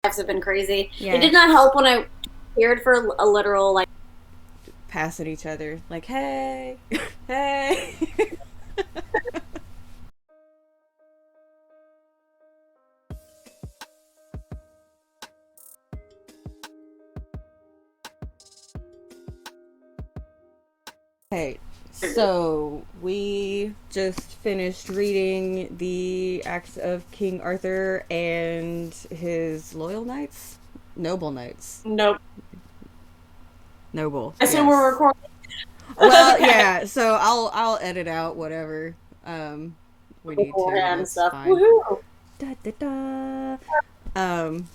lives have been crazy. Yeah. It did not help when I appeared for a literal, like, Pass at each other. Like, hey. Hey. Okay, so we just finished reading the Acts of King Arthur and his loyal knights? Noble knights. nope. Noble. I assume we're recording. Well, Okay. yeah, so I'll edit out whatever we need to. Beforehand That's stuff. fine. Woohoo! Da, da, da.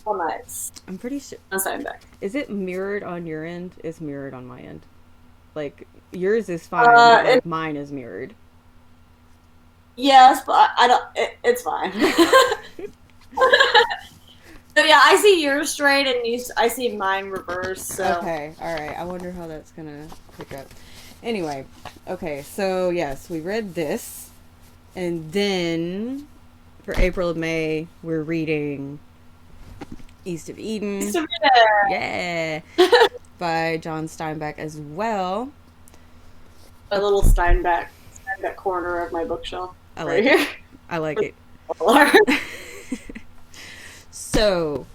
Well, nice. I'm pretty sure. John Steinbeck. Is it mirrored on your end? It's mirrored on my end. Like, yours is fine, but like mine is mirrored. Yes, but I don't. It's fine. So yeah, I see yours straight, and I see mine reversed. So. Okay, alright. I wonder how that's gonna pick up. Anyway, okay, so yes, we read this, and then for April and May, we're reading East of Eden. East of Eden. Yeah. By John Steinbeck as well. A little Steinbeck corner of my bookshelf. I right like here. it. I like it. So,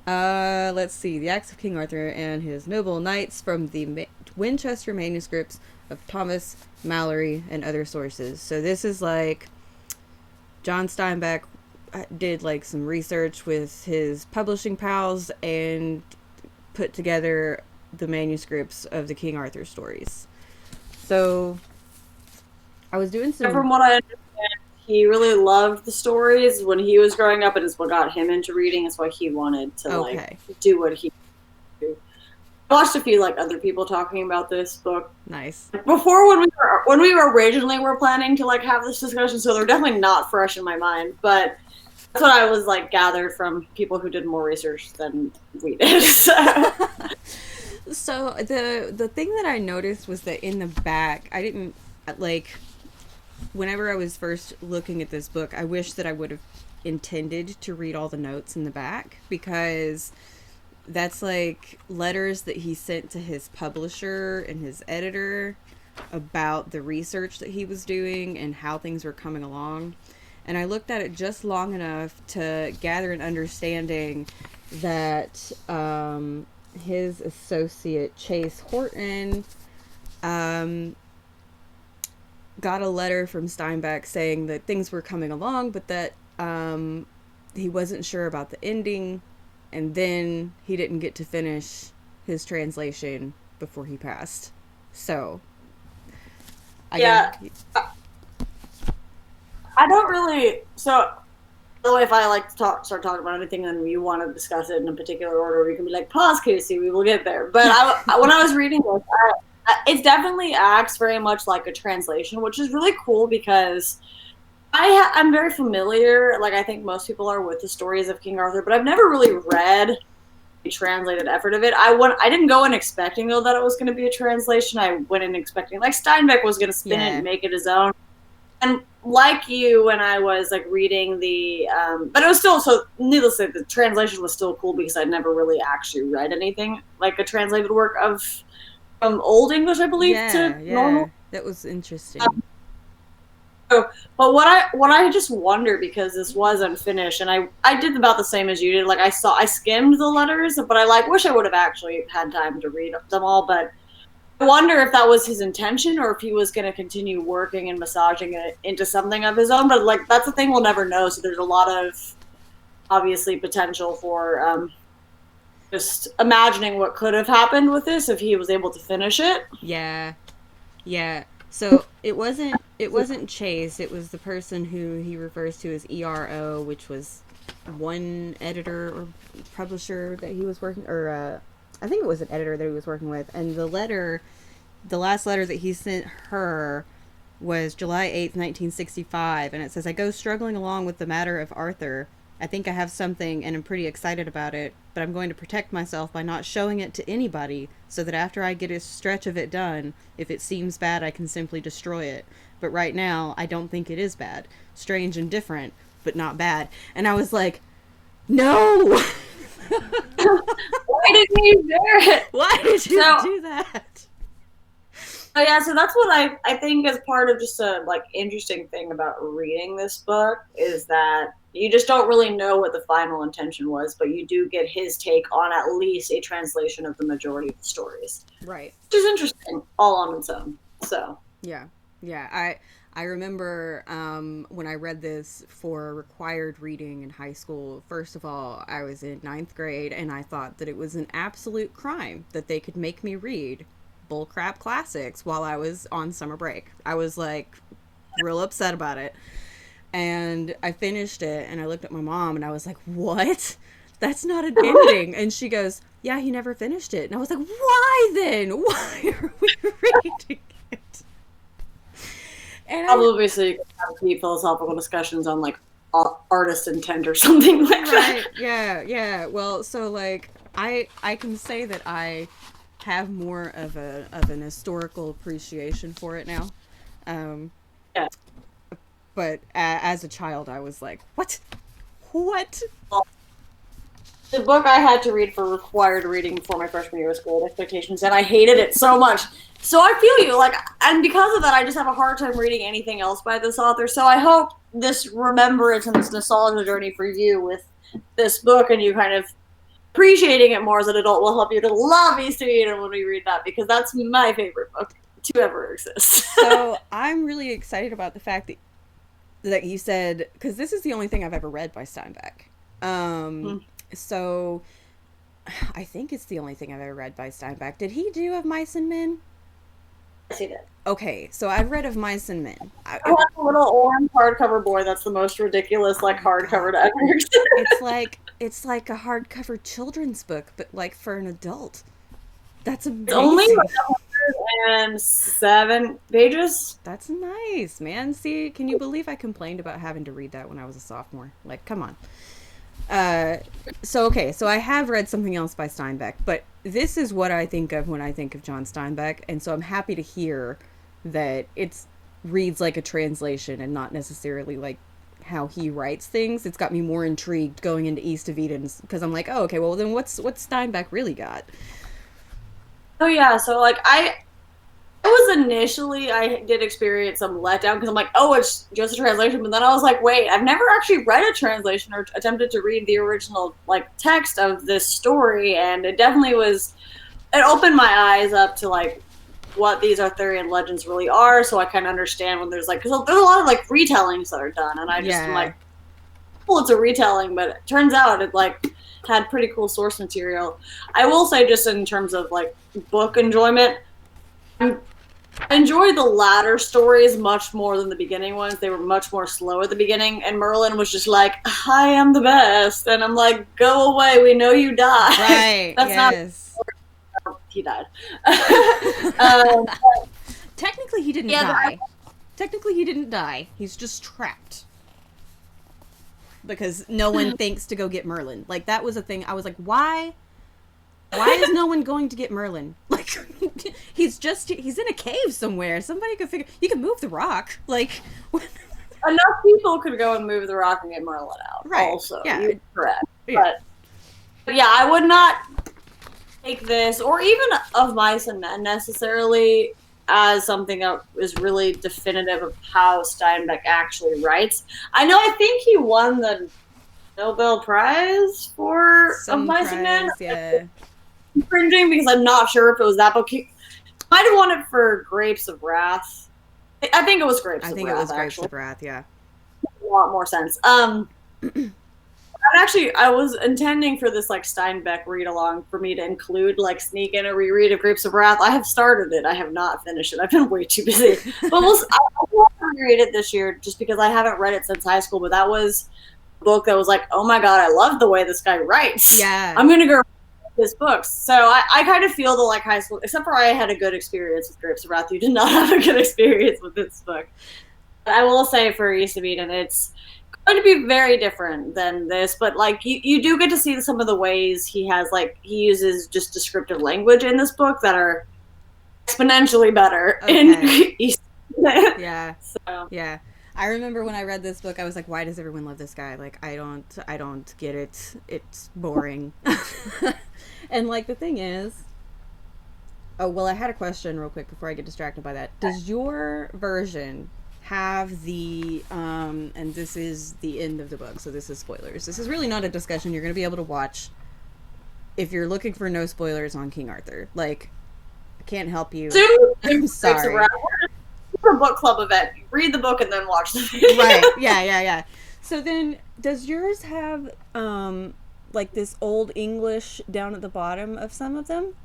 let's see. The Acts of King Arthur and his noble knights from the Winchester manuscripts of Thomas Malory and other sources. So this is like John Steinbeck did like some research with his publishing pals and put together the manuscripts of the King Arthur stories. So I was doing some. From what I understand, he really loved the stories when he was growing up, and it's what got him into reading. It's why he wanted to like do what he do. I watched a few like other people talking about this book. Nice. Before when we were originally planning to like have this discussion, so they're definitely not fresh in my mind, but that's what I was like gathered from people who did more research than we did. So the thing that I noticed was that in the back, I didn't like. Whenever I was first looking at this book, I wish that I would have intended to read all the notes in the back, because that's like letters that he sent to his publisher and his editor about the research that he was doing and how things were coming along. And I looked at it just long enough to gather an understanding that his associate Chase Horton got a letter from Steinbeck saying that things were coming along, but that he wasn't sure about the ending, and then he didn't get to finish his translation before he passed. So, I don't really. So, the way if I like to start talking about anything, then you want to discuss it in a particular order, we can be like, pause, Casey, we will get there. But when I was reading this, it definitely acts very much like a translation, which is really cool because I'm very familiar, like I think most people are, with the stories of King Arthur, but I've never really read a translated effort of it. I didn't go in expecting, though, that it was going to be a translation. I went in expecting, like, Steinbeck was going to spin it and make it his own. And like you, when I was like reading the, but it was still, so needless to say, the translation was still cool because I'd never really actually read anything like a translated work from Old English, I believe, to normal. That was interesting. But what I just wonder, because this was unfinished, and I did about the same as you did. Like I skimmed the letters, but I wish I would have actually had time to read them all. But I wonder if that was his intention, or if he was going to continue working and massaging it into something of his own. But like that's the thing, we'll never know. So there's a lot of obviously potential for just imagining what could have happened with this if he was able to finish it. Yeah. So it wasn't Chase. It was the person who he refers to as ERO, which was one editor or publisher that he was working, or I think it was an editor that he was working with. And the last letter that he sent her was July 8th, 1965. And it says, "I go struggling along with the matter of Arthur. I think I have something and I'm pretty excited about it, but I'm going to protect myself by not showing it to anybody so that after I get a stretch of it done, if it seems bad, I can simply destroy it. But right now, I don't think it is bad. Strange and different, but not bad." And I was like, no! me share it. Why did you do that? Oh yeah, so that's what I think is part of just a like interesting thing about reading this book is that you just don't really know what the final intention was, but you do get his take on at least a translation of the majority of the stories. Right. Which is interesting all on its own. So yeah. I remember when I read this for required reading in high school. First of all, I was in 9th grade, and I thought that it was an absolute crime that they could make me read bullcrap classics while I was on summer break. I was like real upset about it. And I finished it, and I looked at my mom, and I was like, what? That's not an ending. And she goes, yeah, he never finished it. And I was like, why then? Why are we reading it? And obviously you can have deep philosophical discussions on like artist intent or something like that. Right. Yeah. Well, so like I can say that I have more of an historical appreciation for it now. Yeah. But as a child, I was like, what? What? Well, the book I had to read for required reading for my freshman year was Great Expectations, and I hated it so much. So I feel you, like, and because of that, I just have a hard time reading anything else by this author. So I hope this remembrance and this nostalgia journey for you with this book and you kind of appreciating it more as an adult will help you to love East of Eden when we read that, because that's my favorite book to ever exist. So I'm really excited about the fact that you said, because this is the only thing I've ever read by Steinbeck. So I think it's the only thing I've ever read by Steinbeck. Did he do Of Mice and Men? Yes, he did. Okay, so I've read Of Mice and Men. I have a little orange hardcover boy that's the most ridiculous like hardcover to ever exist. It's like a hardcover children's book, but like for an adult. That's amazing. It's only like 107 pages. That's nice, man. See, can you believe I complained about having to read that when I was a sophomore? Like, come on. So I have read something else by Steinbeck, but this is what I think of when I think of John Steinbeck, and so I'm happy to hear that it reads like a translation and not necessarily like how he writes things. It's got me more intrigued going into East of Eden, because I'm like, oh, okay, well then what's Steinbeck really got? Oh yeah, so like I did experience some letdown because I'm like, oh, it's just a translation. But then I was like, wait, I've never actually read a translation or attempted to read the original like text of this story, and it definitely it opened my eyes up to like what these Arthurian legends really are. So I kind of understand when there's like, because there's a lot of like retellings that are done, and I just am like, well, it's a retelling, but it turns out it like had pretty cool source material. I will say, just in terms of like book enjoyment, I enjoyed the latter stories much more than the beginning ones. They were much more slow at the beginning, and Merlin was just like, I am the best. And I'm like, go away, we know you died. Right, That's yes. not... He died. Technically, he didn't die. Technically, he didn't die. He's just trapped. Because no one thinks to go get Merlin. Like, that was a thing. I was like, why is no one going to get Merlin? Like, he's in a cave somewhere. Somebody could figure, you can move the rock. Like, enough people could go and move the rock and get Merlin out. Right. Also, yeah. You're correct. Yeah. But yeah, I would not take this, or even Of Mice and Men necessarily, as something that is really definitive of how Steinbeck actually writes. I think he won the Nobel Prize for Of Mice and Men. Yeah. Infringing, because I'm not sure if it was that book. He might have won it for Grapes of Wrath. I think it was Grapes of Wrath. I think it was Grapes of Wrath, yeah. A lot more sense. I was intending for this like Steinbeck read along for me to include, like, sneak in a reread of Grapes of Wrath. I have started it. I have not finished it. I've been way too busy. But I will reread it this year just because I haven't read it since high school. But that was a book that was like, oh my god, I love the way this guy writes. Yeah. I'm gonna go read his books. So I kind of feel the like high school, except for I had a good experience with Grapes of Wrath. You did not have a good experience with this book. But I will say for East of Eden, it's going to be very different than this, but like you do get to see some of the ways he uses just descriptive language in this book that are exponentially better in East. Yeah. So yeah. I remember when I read this book, I was like, why does everyone love this guy? Like, I don't get it. It's boring. And like the thing is, oh well, I had a question real quick before I get distracted by that. Does your version have the and this is the end of the book, so this is spoilers. This is really not a discussion you're going to be able to watch if you're looking for no spoilers on King Arthur. Like, I can't help you. I'm sorry. It's a book club event. Read the book and then watch the video. Right. Yeah. So then, does yours have like this old English down at the bottom of some of them?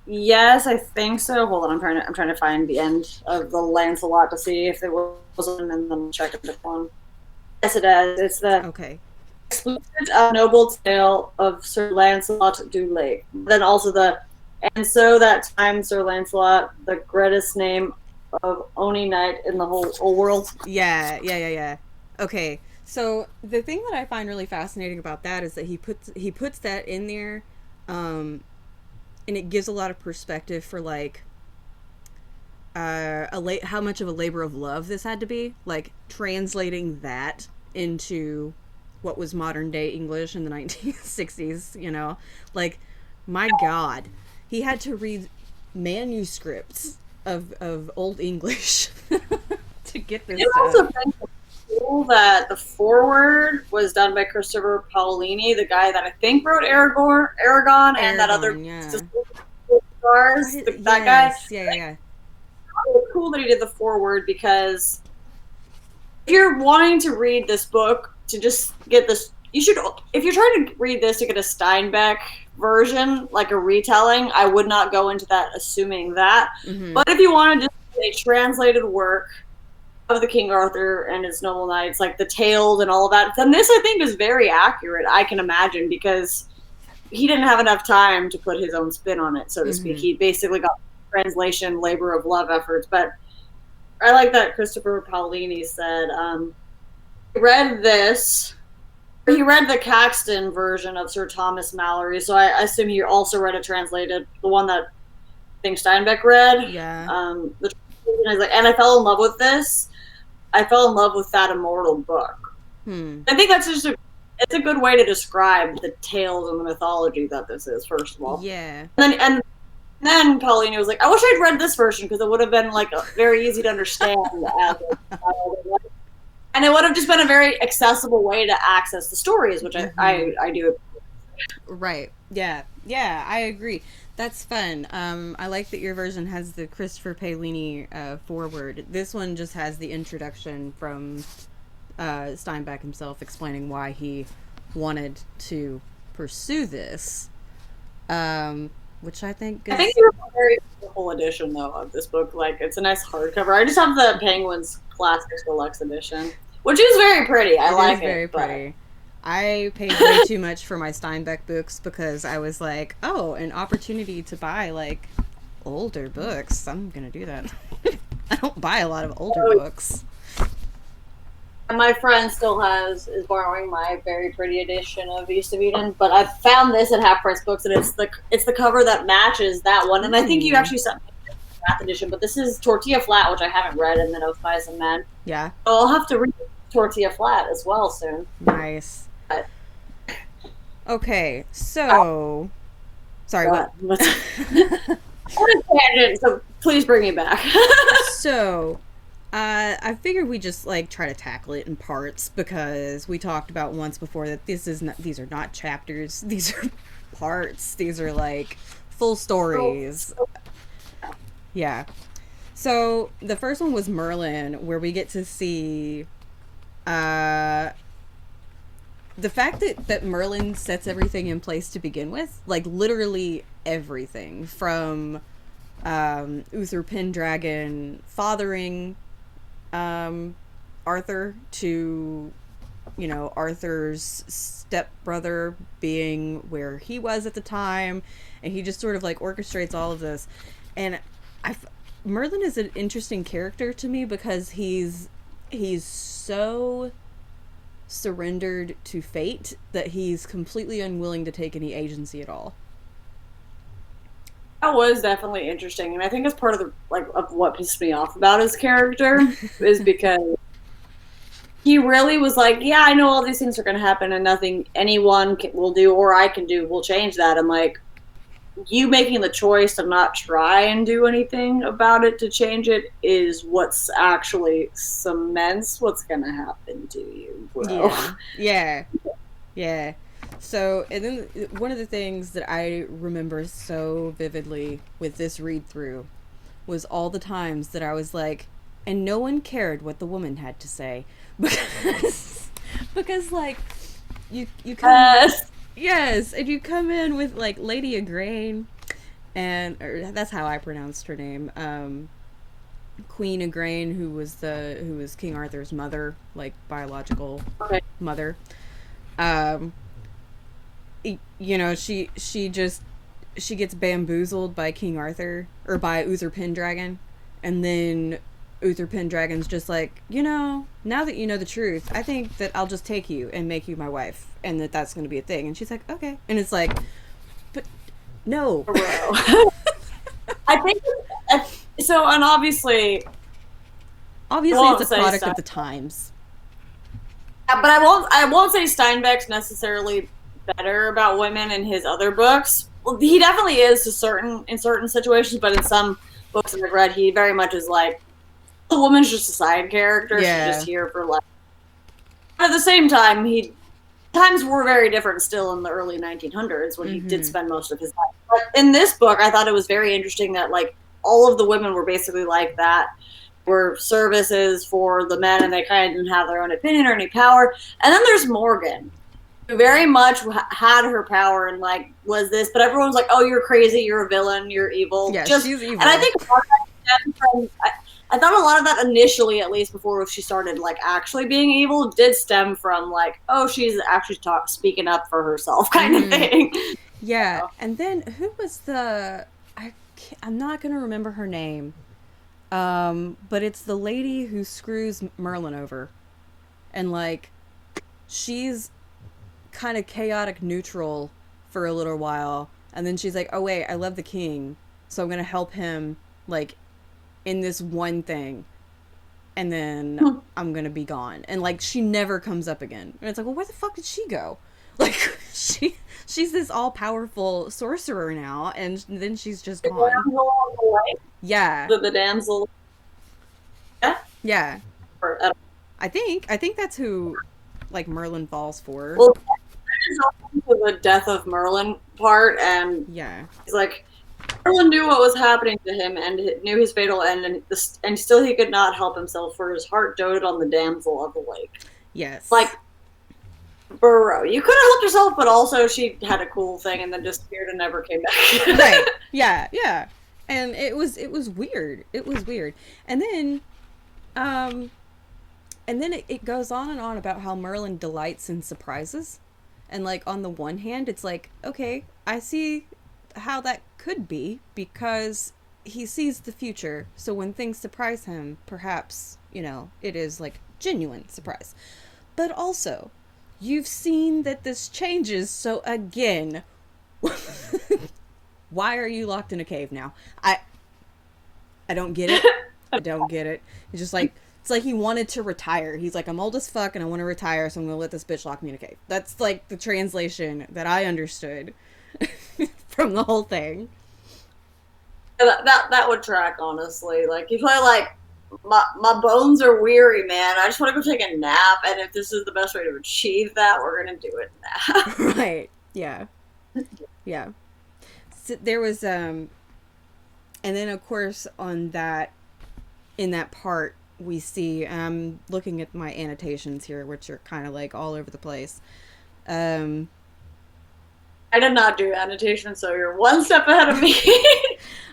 Yes, I think so. Hold on, I'm trying to find the end of the Lancelot to see if there was one, and then check this one. Yes, it does. It's the explicit noble tale of Sir Lancelot du Lake. Then also and so that time Sir Lancelot, the greatest name of only knight in the whole world. Yeah. Okay, so the thing that I find really fascinating about that is that he puts that in there, and it gives a lot of perspective for like how much of a labor of love this had to be, like translating that into what was modern day English in the 1960s, you know, like, my God, he had to read manuscripts of Old English to get this stuff. Also cool that the foreword was done by Christopher Paolini, the guy that I think wrote Aragon and that other stars. That guy. Yeah. It's cool that he did the foreword, because if you're wanting to read this book to just get this, you should. If you're trying to read this to get a Steinbeck version, like a retelling, I would not go into that assuming that. Mm-hmm. But if you wanted to a translated work of the King Arthur and his noble knights, like the tales and all of that, then this I think is very accurate, I can imagine, because he didn't have enough time to put his own spin on it, so to speak. He basically got translation, labor of love efforts. But I like that Christopher Paolini said he read the Caxton version of Sir Thomas Malory, so I assume he also read it translated, the one that I think Steinbeck read. Yeah. And I fell in love with this. I fell in love with that immortal book. I think that's just it's a good way to describe the tales and the mythology that this is, first of all. Yeah. And then Paolini was like, I wish I'd read this version, because it would have been like very easy to understand and it would have just been a very accessible way to access the stories, which I do. Right. Yeah, I agree. That's fun. I like that your version has the Christopher Paolini foreword. This one just has the introduction from Steinbeck himself explaining why he wanted to pursue this, which I think is... I think you're a very beautiful edition, though, of this book. Like, it's a nice hardcover. I just have the Penguin's Classics Deluxe edition, which is very pretty. I like it. Very pretty. I paid way too much for my Steinbeck books because I was like, oh, an opportunity to buy, like, older books. I'm going to do that. I don't buy a lot of older books. My friend still is borrowing my very pretty edition of East of Eden, but I found this at Half Price Books, and it's the cover that matches that one. And I think you actually sent me the math edition, but this is Tortilla Flat, which I haven't read, and then Oath by Some Men. Yeah. So I'll have to read Tortilla Flat as well soon. Nice. Okay, so... Sorry, what? What a tangent, so please bring me back. So... I figured we just like try to tackle it in parts, because we talked about once before that these are not chapters, these are parts, these are like full stories. Yeah. So the first one was Merlin, where we get to see the fact that Merlin sets everything in place to begin with, like literally everything from Uther Pendragon fathering Arthur to, you know, Arthur's stepbrother being where he was at the time, and he just sort of like orchestrates all of this. And Merlin is an interesting character to me because he's so surrendered to fate that he's completely unwilling to take any agency at all. That was definitely interesting, and I think it's part of of what pissed me off about his character is because he really was like, yeah, I know all these things are going to happen and nothing anyone will do or I can do will change that. I'm like, you making the choice to not try and do anything about it to change it is what's actually cements what's going to happen to you, bro. Yeah. So, and then one of the things that I remember so vividly with this read through was all the times that I was like, and no one cared what the woman had to say. Because like, you come, yes, and you come in with like Lady Igraine, and or that's how I pronounced her name, Queen Igraine, who was King Arthur's mother, like biological mother. Um, you know, she gets bamboozled by King Arthur or by Uther Pendragon, and then Uther Pendragon's just like, you know, now that you know the truth, I think that I'll just take you and make you my wife, and that's going to be a thing. And she's like, okay, and it's like, but no, I think so, and obviously it's a product of the times. Yeah, but I won't say Steinbeck's necessarily better about women in his other books. Well, he definitely is in certain situations, but in some books that I've read, he very much is like, the woman's just a side character. Yeah. She's just here for like. But at the same time, times were very different still in the early 1900s when he did spend most of his life. But in this book, I thought it was very interesting that like all of the women were basically like that. Were services for the men, and they kind of didn't have their own opinion or any power. And then there's Morgan, who very much had her power and like was this, but everyone's like, "Oh, you're crazy, you're a villain, you're evil." Yeah, she's evil. And I think a lot of that stemmed from, I thought a lot of that initially, at least before she started like actually being evil, did stem from like, oh, she's actually speaking up for herself, kind of thing. Yeah, so. And then who was I'm not gonna remember her name. But it's the lady who screws Merlin over. And, like, she's kind of chaotic neutral for a little while. And then she's like, oh, wait, I love the king. So I'm going to help him, like, in this one thing. And then I'm going to be gone. And, like, she never comes up again. And it's like, well, where the fuck did she go? Like, she's this all-powerful sorcerer now, and then she's just gone. Yeah. The damsel. Yeah. I think that's who, like, Merlin falls for. Well, that is also the death of Merlin part, and yeah, he's like, Merlin knew what was happening to him and knew his fatal end, and still he could not help himself, for his heart doted on the damsel of the lake. Yes. Like, bro, you could have helped yourself, but also she had a cool thing and then disappeared and never came back. Right. Yeah. And it was weird. It was weird. And then it goes on and on about how Merlin delights in surprises. And like on the one hand, it's like, okay, I see how that could be because he sees the future. So when things surprise him, perhaps, you know, it is like genuine surprise. But also, you've seen that this changes, so again, why are you locked in a cave now? I don't get it. I don't get it. It's just like, it's like he wanted to retire. He's like, I'm old as fuck and I want to retire, so I'm going to let this bitch lock me in a cave. That's like the translation that I understood from the whole thing. That would track, honestly. Like, you play like, my bones are weary, man. I just want to go take a nap, and if this is the best way to achieve that, we're gonna do it now. Right. Yeah. Yeah. So there was and then of course in that part we see, I'm looking at my annotations here, which are kind of like all over the place. I did not do annotation, so you're one step ahead of me.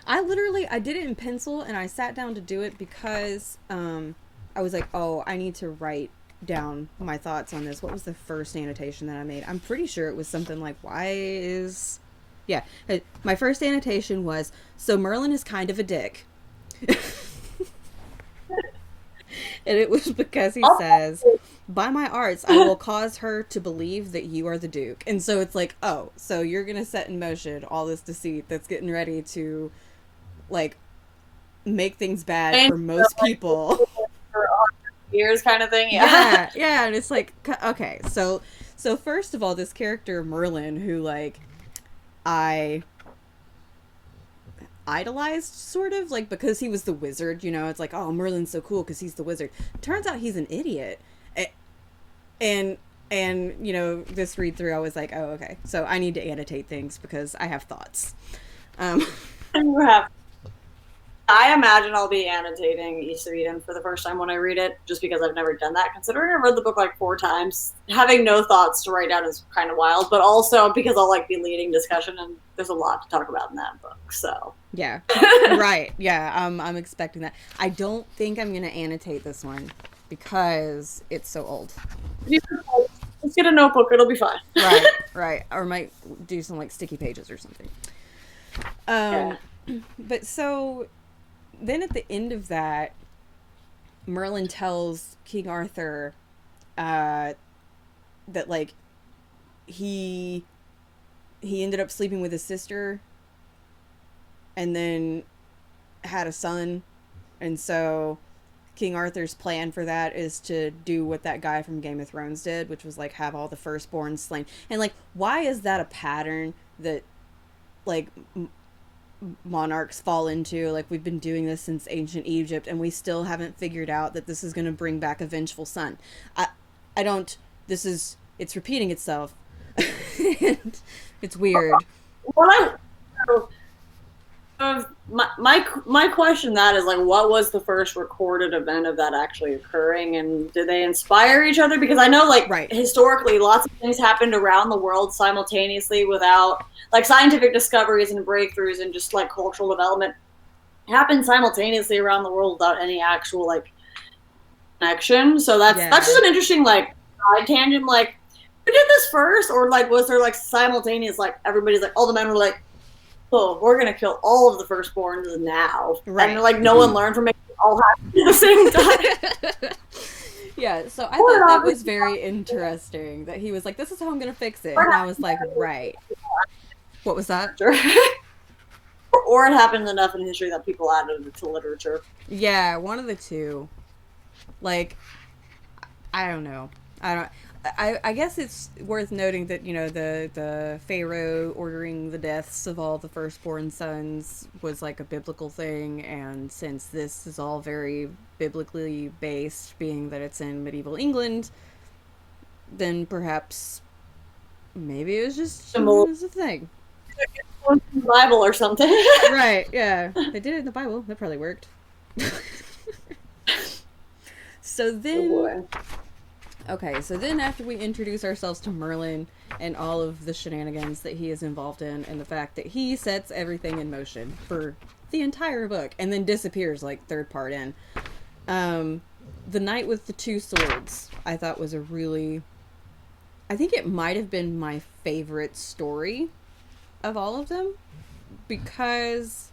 I did it in pencil, and I sat down to do it because I was like, oh, I need to write down my thoughts on this. What was the first annotation that I made? I'm pretty sure it was something like, yeah, my first annotation was, so Merlin is kind of a dick. And it was because he says, by my arts, I will cause her to believe that you are the Duke. And so it's like, oh, so you're going to set in motion all this deceit that's getting ready to, like, make things bad for most people. years kind of thing. Yeah, and it's like, okay, so first of all, this character Merlin, who like I idolized sort of, like, because he was the wizard, you know, it's like, oh, Merlin's so cool because he's the wizard. Turns out he's an idiot. And you know, this read through I was like, oh, okay, so I need to annotate things because I have thoughts. You have. I imagine I'll be annotating East of Eden for the first time when I read it, just because I've never done that. Considering I read the book like 4 times, having no thoughts to write down is kind of wild. But also because I'll like be leading discussion, and there's a lot to talk about in that book. So yeah, right, yeah, I'm expecting that. I don't think I'm gonna annotate this one because it's so old. Let's get a notebook; it'll be fine. Right, or might do some like sticky pages or something. But so. Then at the end of that, Merlin tells King Arthur that like he ended up sleeping with his sister and then had a son, and so King Arthur's plan for that is to do what that guy from Game of Thrones did, which was like have all the firstborn slain. And like, why is that a pattern that like monarchs fall into? Like, we've been doing this since ancient Egypt and we still haven't figured out that this is going to bring back a vengeful son. I don't, it's repeating itself. It's weird. My question that is like, what was the first recorded event of that actually occurring, and did they inspire each other? Because I know like historically lots of things happened around the world simultaneously without like scientific discoveries and breakthroughs and just like cultural development happened simultaneously around the world without any actual like connection. So that's just an interesting like side tangent. Like, who did this first, or like was there like simultaneous like everybody's like all the men were like, oh, we're gonna kill all of the firstborns now, and like no one learned from it all happened at the same time. Yeah, so I thought that was very interesting that he was like, this is how I'm gonna fix it, and I was like, right. What was that? Or it happened enough in history that people added it to literature. Yeah, one of the two. Like, I don't know. I guess it's worth noting that, you know, the Pharaoh ordering the deaths of all the firstborn sons was like a biblical thing, and since this is all very biblically based, being that it's in medieval England, then perhaps maybe it was just it was a thing. In the Bible or something. Right, yeah. They did it in the Bible. That probably worked. So then... Okay, so then after we introduce ourselves to Merlin and all of the shenanigans that he is involved in, and the fact that he sets everything in motion for the entire book, and then disappears like third part in. The Knight with the Two Swords, I thought was a really... I think it might have been my favorite story of all of them, because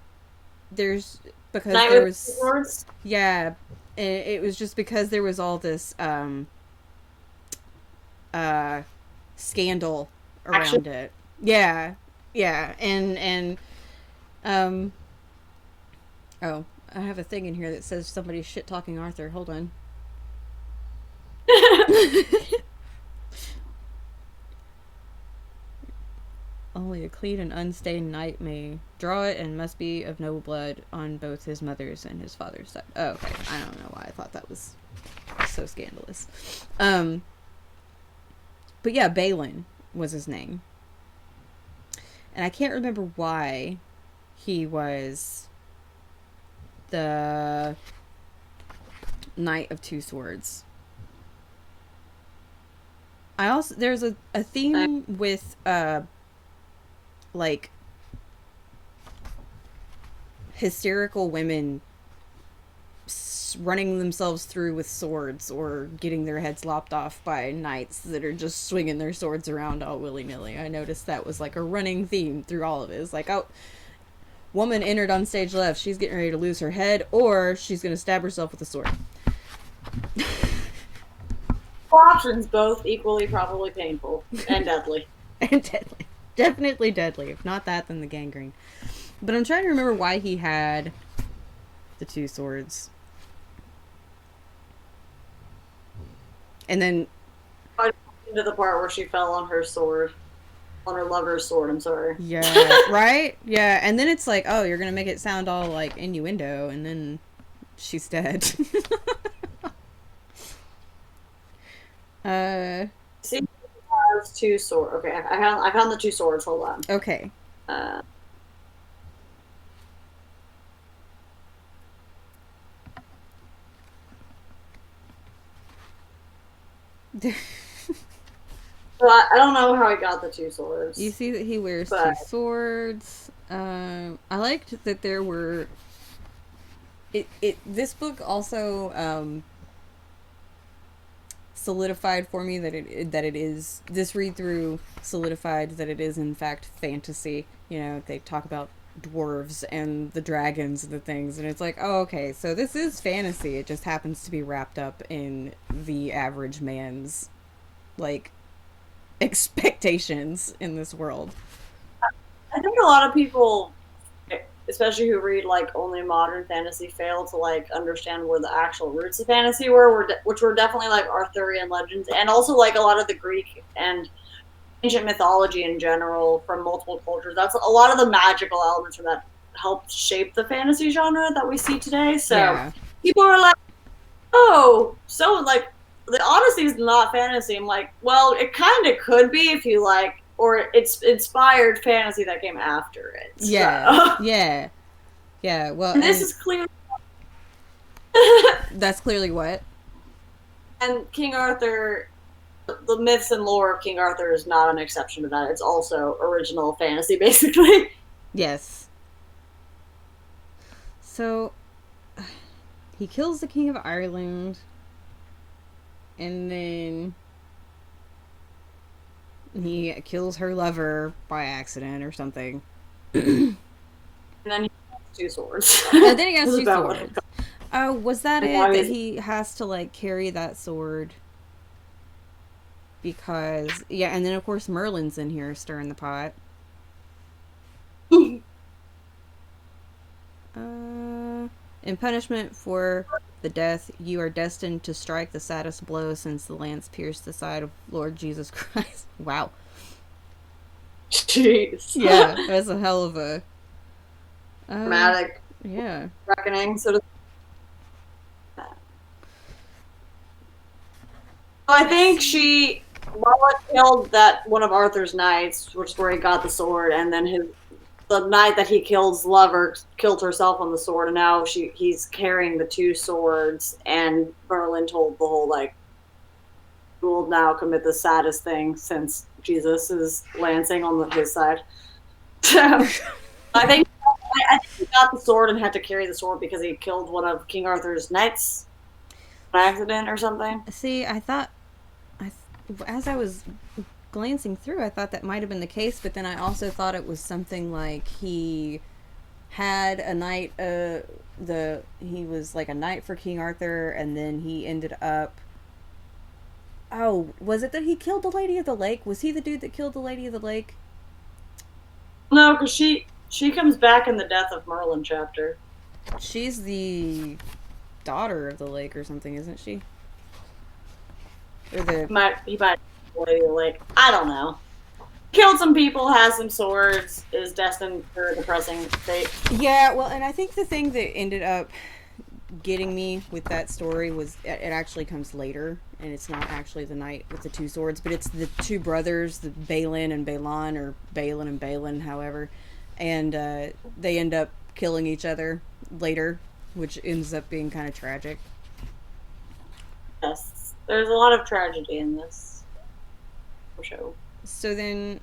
there was swords? Yeah, and it was just because there was all this scandal around it. Yeah, and oh, I have a thing in here that says somebody's shit talking Arthur. Hold on. Only a clean and unstained knight may draw it, and must be of noble blood on both his mother's and his father's side. Oh, okay. I don't know why I thought that was so scandalous. But yeah, Balin was his name. And I can't remember why he was the Knight of Two Swords. There's a theme with like hysterical women running themselves through with swords or getting their heads lopped off by knights that are just swinging their swords around all willy-nilly. I noticed that was like a running theme through all of it. It's like, oh, woman entered on stage left, she's getting ready to lose her head, or she's going to stab herself with a sword. Options, both equally probably painful and deadly. And deadly. Definitely deadly. If not that, then the gangrene. But I'm trying to remember why he had the two swords. And then into the part where she fell on her sword, on her lover's sword. I'm sorry. yeah, right? Yeah, and then it's like, oh, you're gonna make it sound all like innuendo, and then she's dead. uh, See, has two swords. Okay, I found the two swords. Hold on. okay. Uh, so I don't know how he got the two swords. You see that he wears but... two swords. I liked that there were. This book also solidified for me that it is, this read through solidified that it is in fact fantasy. You know, they talk about dwarves and the dragons and the things, and it's like, oh, okay, so this is fantasy. It just happens to be wrapped up in the average man's like expectations in this world. I think a lot of people, especially who read like only modern fantasy, fail to like understand where the actual roots of fantasy were, which were definitely like Arthurian legends, and also like a lot of the Greek and ancient mythology in general from multiple cultures. That's a lot of the magical elements from that helped shape the fantasy genre that we see today. So yeah. People are like, oh, so like the Odyssey is not fantasy. I'm like, well, it kind of could be if you like, or it's inspired fantasy that came after it. Yeah, so. yeah. Well, and this is clear. That's clearly what. And King Arthur, the myths and lore of King Arthur is not an exception to that. It's also original fantasy, basically. Yes. So, he kills the King of Ireland, and then he kills her lover by accident or something. And then he has two swords. And then he has two swords. Oh, was that it? That he has to, like, carry that sword? Because, yeah, and then, of course, Merlin's in here stirring the pot. In punishment for the death, you are destined to strike the saddest blow since the lance pierced the side of Lord Jesus Christ. Wow. Jeez. Yeah, that's a hell of a... dramatic reckoning, so to I think Lala killed that one of Arthur's knights, which is where he got the sword, and then the knight that he killed's lover killed herself on the sword, and now he's carrying the two swords, and Merlin told the whole, like, you will now commit the saddest thing since Jesus is lancing on his side. So, I think he got the sword and had to carry the sword because he killed one of King Arthur's knights by accident or something. See, I thought, as I was glancing through, I thought that might have been the case, but then I also thought it was something like he had a knight, he was like a knight for King Arthur, and then he ended up, oh, was it that he killed the Lady of the Lake? Was he the dude that killed the Lady of the Lake? No, because she comes back in the Death of Merlin chapter. She's the daughter of the lake or something, isn't she? Or he might like, I don't know. Killed some people, has some swords, is destined for a depressing fate. Yeah, well, and I think the thing that ended up getting me with that story was it actually comes later, and it's not actually the knight with the two swords, but it's the two brothers, the Balin and Balon, or Balin and Balin, however, and they end up killing each other later, which ends up being kind of tragic. Yes, there's a lot of tragedy in this show. So then,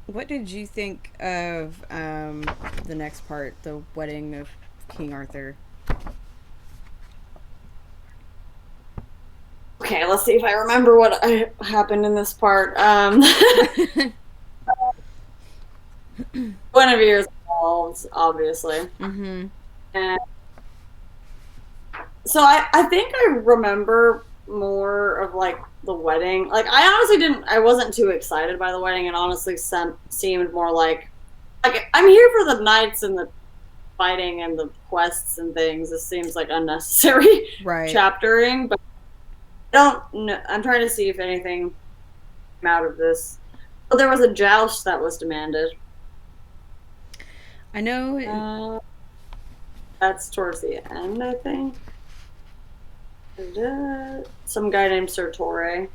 what did you think of the next part, the wedding of King Arthur? Okay, let's see if I remember what happened in this part. Guinevere's involved, obviously. Mm-hmm. And so I think I remember more of, like, the wedding. Like, I wasn't too excited by the wedding. It honestly seemed more like I'm here for the knights and the fighting and the quests and things. This seems like unnecessary right. chaptering, but I don't know. I'm trying to see if anything came out of this. Oh, there was a joust that was demanded. I know. That's towards the end, I think. Some guy named Sir Torre.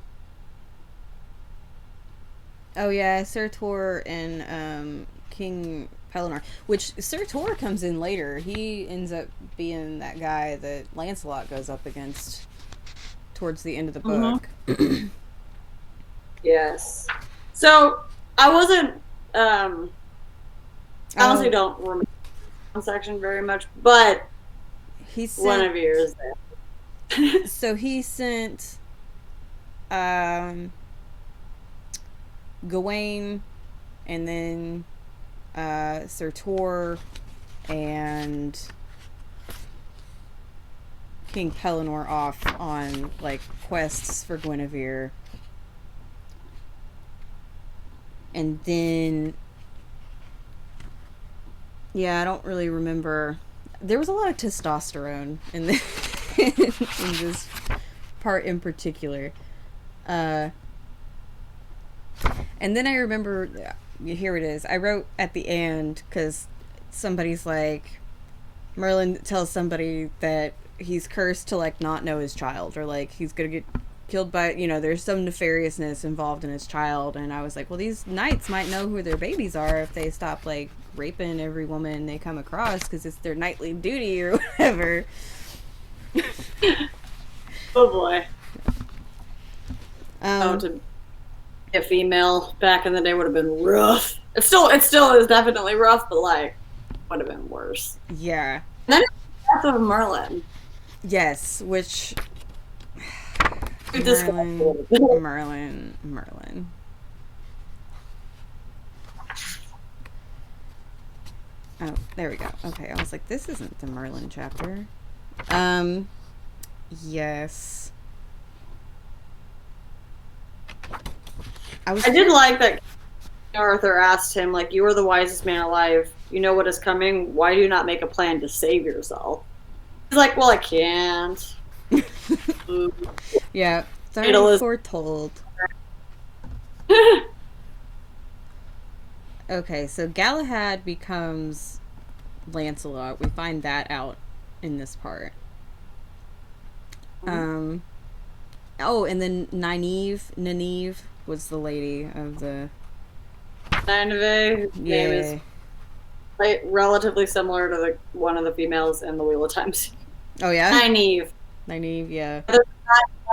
Oh yeah, Sir Tor and King Pelennor. Which Sir Tor comes in later. He ends up being that guy that Lancelot goes up against towards the end of the book. Mm-hmm. Yes. So I wasn't. I honestly don't remember the section very much, but he sent, one of yours there. So he sent Gawain, and then Sir Tor and King Pelennor off on like quests for Guinevere. And then yeah, I don't really remember. There was a lot of testosterone in this part in particular. And then I remember, here it is. I wrote at the end because somebody's like, Merlin tells somebody that he's cursed to like not know his child, or like he's gonna get killed by, there's some nefariousness involved in his child. And I was like, well, these knights might know who their babies are if they stop like raping every woman they come across, because it's their knightly duty or whatever. Oh boy. To be a female back in the day would have been rough. It still is definitely rough, but like would have been worse. Yeah. And then death of Merlin. Yes, which Merlin. Oh, there we go. Okay, I was like, this isn't the Merlin chapter. Yes. I did like that Arthur asked him, like, you are the wisest man alive. You know what is coming. Why do you not make a plan to save yourself? He's like, well, I can't. Yeah, it's already foretold. Okay, so Galahad becomes Lancelot. We find that out in this part. Oh, and then Nynaeve was the lady of the... Nynaeve, name is like, relatively similar to one of the females in the Wheel of Time. Oh, yeah? Nynaeve, yeah.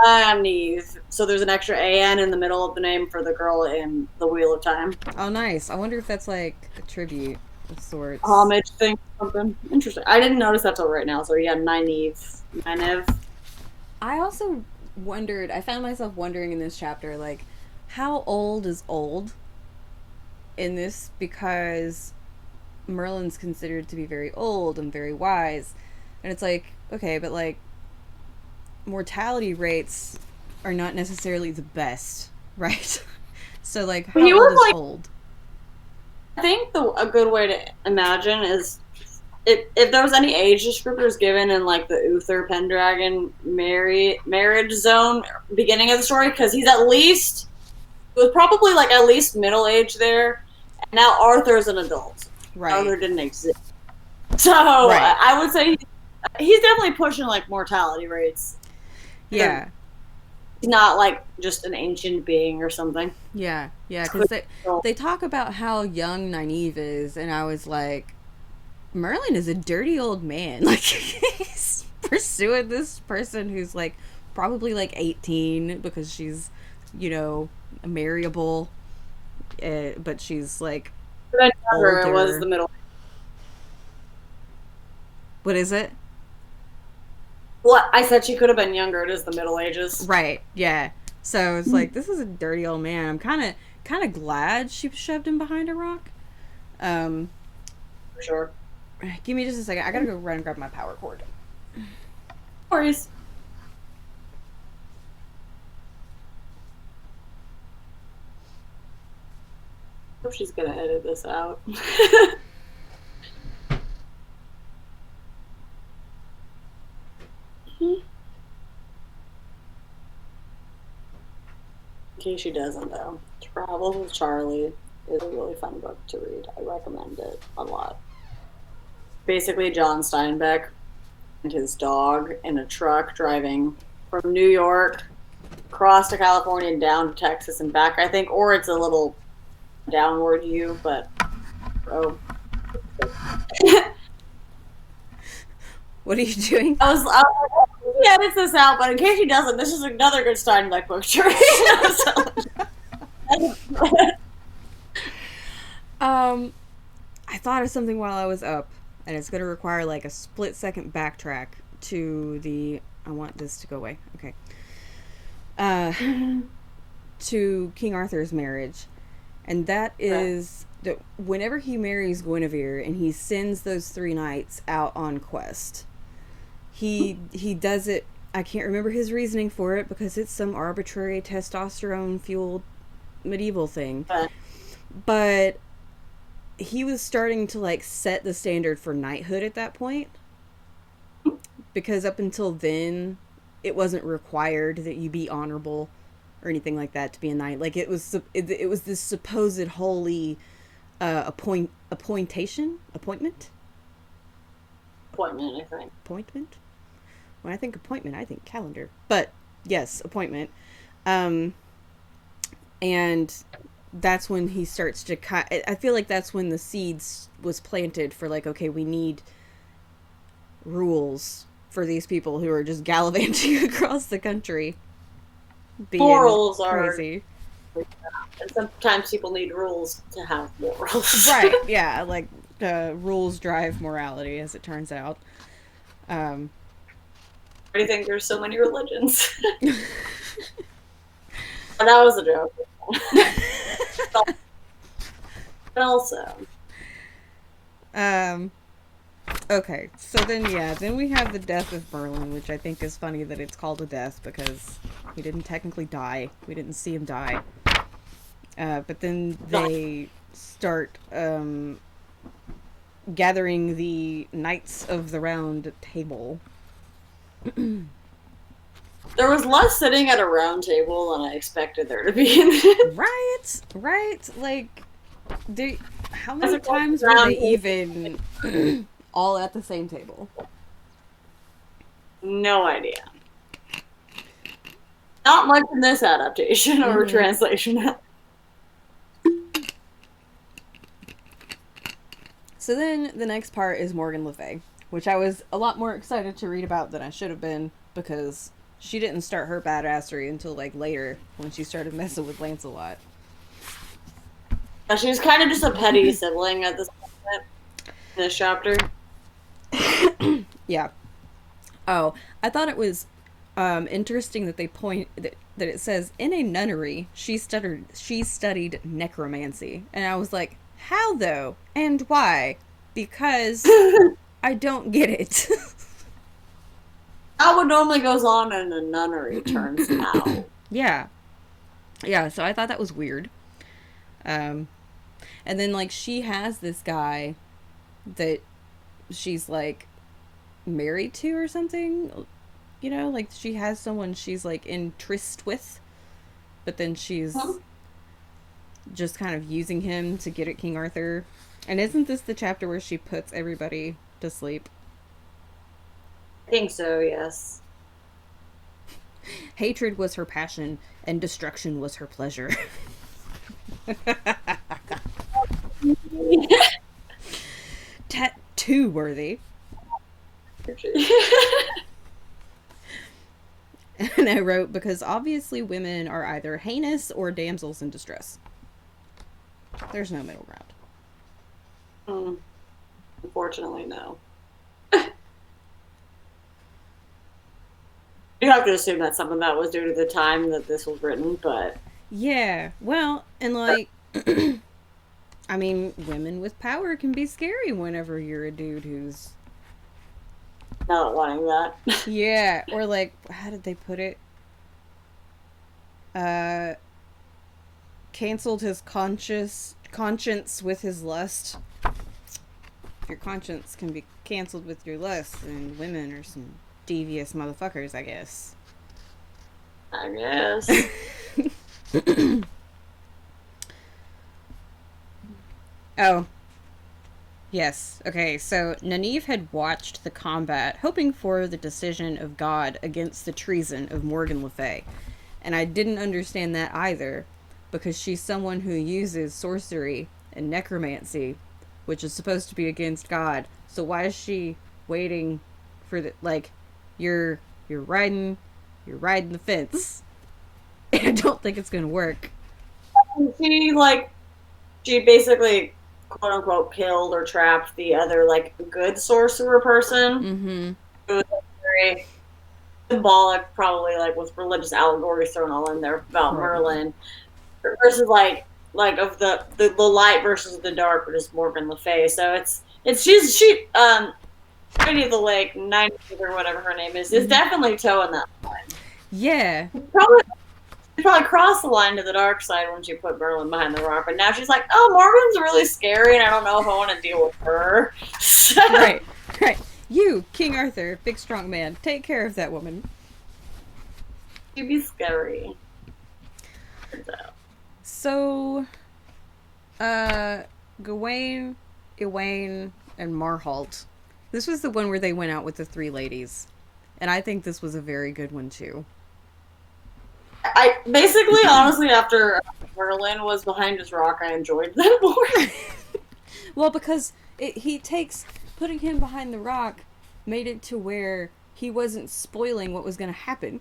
Nynaeve. So there's an extra AN in the middle of the name for the girl in the Wheel of Time. Oh, nice. I wonder if that's like a tribute of sorts. Homage thing, something. Interesting. I didn't notice that till right now, so yeah, Nynaeve. I also wondered, I found myself wondering in this chapter, like, how old is old in this? Because Merlin's considered to be very old and very wise. And it's like, okay, but like, mortality rates are not necessarily the best, right? So like, how old is like, old? I think a good way to imagine is if there was any age descriptors given in like the Uther Pendragon marriage zone beginning of the story, because he's at least, it was probably like at least middle age there, and now Arthur's an adult. Right. Arthur didn't exist, so right. I would say he's definitely pushing like mortality rates. Yeah. He's not like just an ancient being or something. Yeah, because they talk about how young Nynaeve is, and I was like, Merlin is a dirty old man. Like, he's pursuing this person who's like probably like 18 because she's, marriable, but she's like older. It was the middle. What is it? Well, I said she could have been younger. It is the Middle Ages. Right, yeah. So it's like, this is a dirty old man. I'm kind of glad she shoved him behind a rock. For sure. Give me just a second. I gotta go run and grab my power cord. No worries. I hope she's gonna edit this out. case she doesn't, though, Travel with Charlie is a really fun book to read. I recommend it a lot. Basically, John Steinbeck and his dog in a truck driving from New York across to California and down to Texas and back, I think, or it's a little downward U, but oh. What are you doing? I was like, yeah, edits this out, but in case he doesn't, this is another good Steinbeck book to read. I thought of something while I was up, and it's going to require like a split-second backtrack to the... I want this to go away. Okay. To King Arthur's marriage. And that is that whenever he marries Guinevere and he sends those 3 knights out on quest, he does it... I can't remember his reasoning for it because it's some arbitrary testosterone-fueled medieval thing. But he was starting to like set the standard for knighthood at that point, because up until then it wasn't required that you be honorable or anything like that to be a knight. Like it was this supposed holy appointment. I think. Appointment? When I think appointment, I think calendar. But yes, appointment. And that's when he starts to I feel like that's when the seeds was planted for like, okay, we need rules for these people who are just gallivanting across the country. Morals crazy. And sometimes people need rules to have morals. Right, yeah, like rules drive morality, as it turns out. Why do you think there's so many religions? But that was a joke. But also. Okay, so then we have the death of Merlin, which I think is funny that it's called a death because he didn't technically die. We didn't see him die. But then they start gathering the Knights of the Round Table. There was less sitting at a round table than I expected there to be. Right. Like, how many times were they even all at the same table? No idea. Not much in this adaptation or translation. So then the next part is Morgan Le Fay, which I was a lot more excited to read about than I should have been, because she didn't start her badassery until like later when she started messing with Lancelot. She was kind of just a petty sibling at this point in this chapter. Yeah. Oh, I thought it was interesting that they that it says in a nunnery she studied necromancy, and I was like, how though, and why? Because I don't get it. How what normally goes on in a nunnery turns out. Yeah, so I thought that was weird. And then like she has this guy that she's like married to or something, you know, like she has someone she's like in tryst with, but then she's just kind of using him to get at King Arthur. And isn't this the chapter where she puts everybody to sleep? I think so, yes. Hatred was her passion and destruction was her pleasure. Tattoo worthy. And I wrote, because obviously women are either heinous or damsels in distress. There's no middle ground. Unfortunately, no. You have to assume that's something that was due to the time that this was written, but... Yeah, well, and like... I mean, women with power can be scary whenever you're a dude who's... not wanting that. Yeah, or like, how did they put it? Canceled his conscience with his lust. Your conscience can be canceled with your lust, and women are some devious motherfuckers, I guess. I guess. Oh, yes. Okay, so Nynaeve had watched the combat, hoping for the decision of God against the treason of Morgan Le Fay. And I didn't understand that either, because she's someone who uses sorcery and necromancy, which is supposed to be against God. So why is she waiting for the, like, you're riding the fence. And I don't think it's gonna work. She basically quote unquote killed or trapped the other like good sorcerer person. Mm-hmm. It was very symbolic, probably like with religious allegories thrown all in there about Merlin versus like of the light versus the dark, which is Morgan Le Fay. So she Lady of the Lake, 90 or whatever her name is definitely toeing that line. Yeah. Probably crossed the line to the dark side when she put Merlin behind the rock, but now she's like, oh, Morgan's really scary, and I don't know if I want to deal with her. Right. You, King Arthur, big strong man, take care of that woman. She'd be scary. So, Gawain, Elaine, and Marhalt. This was the one where they went out with the three ladies. And I think this was a very good one, too. I basically, honestly, after Merlin was behind his rock, I enjoyed them more. Well, because putting him behind the rock made it to where he wasn't spoiling what was going to happen.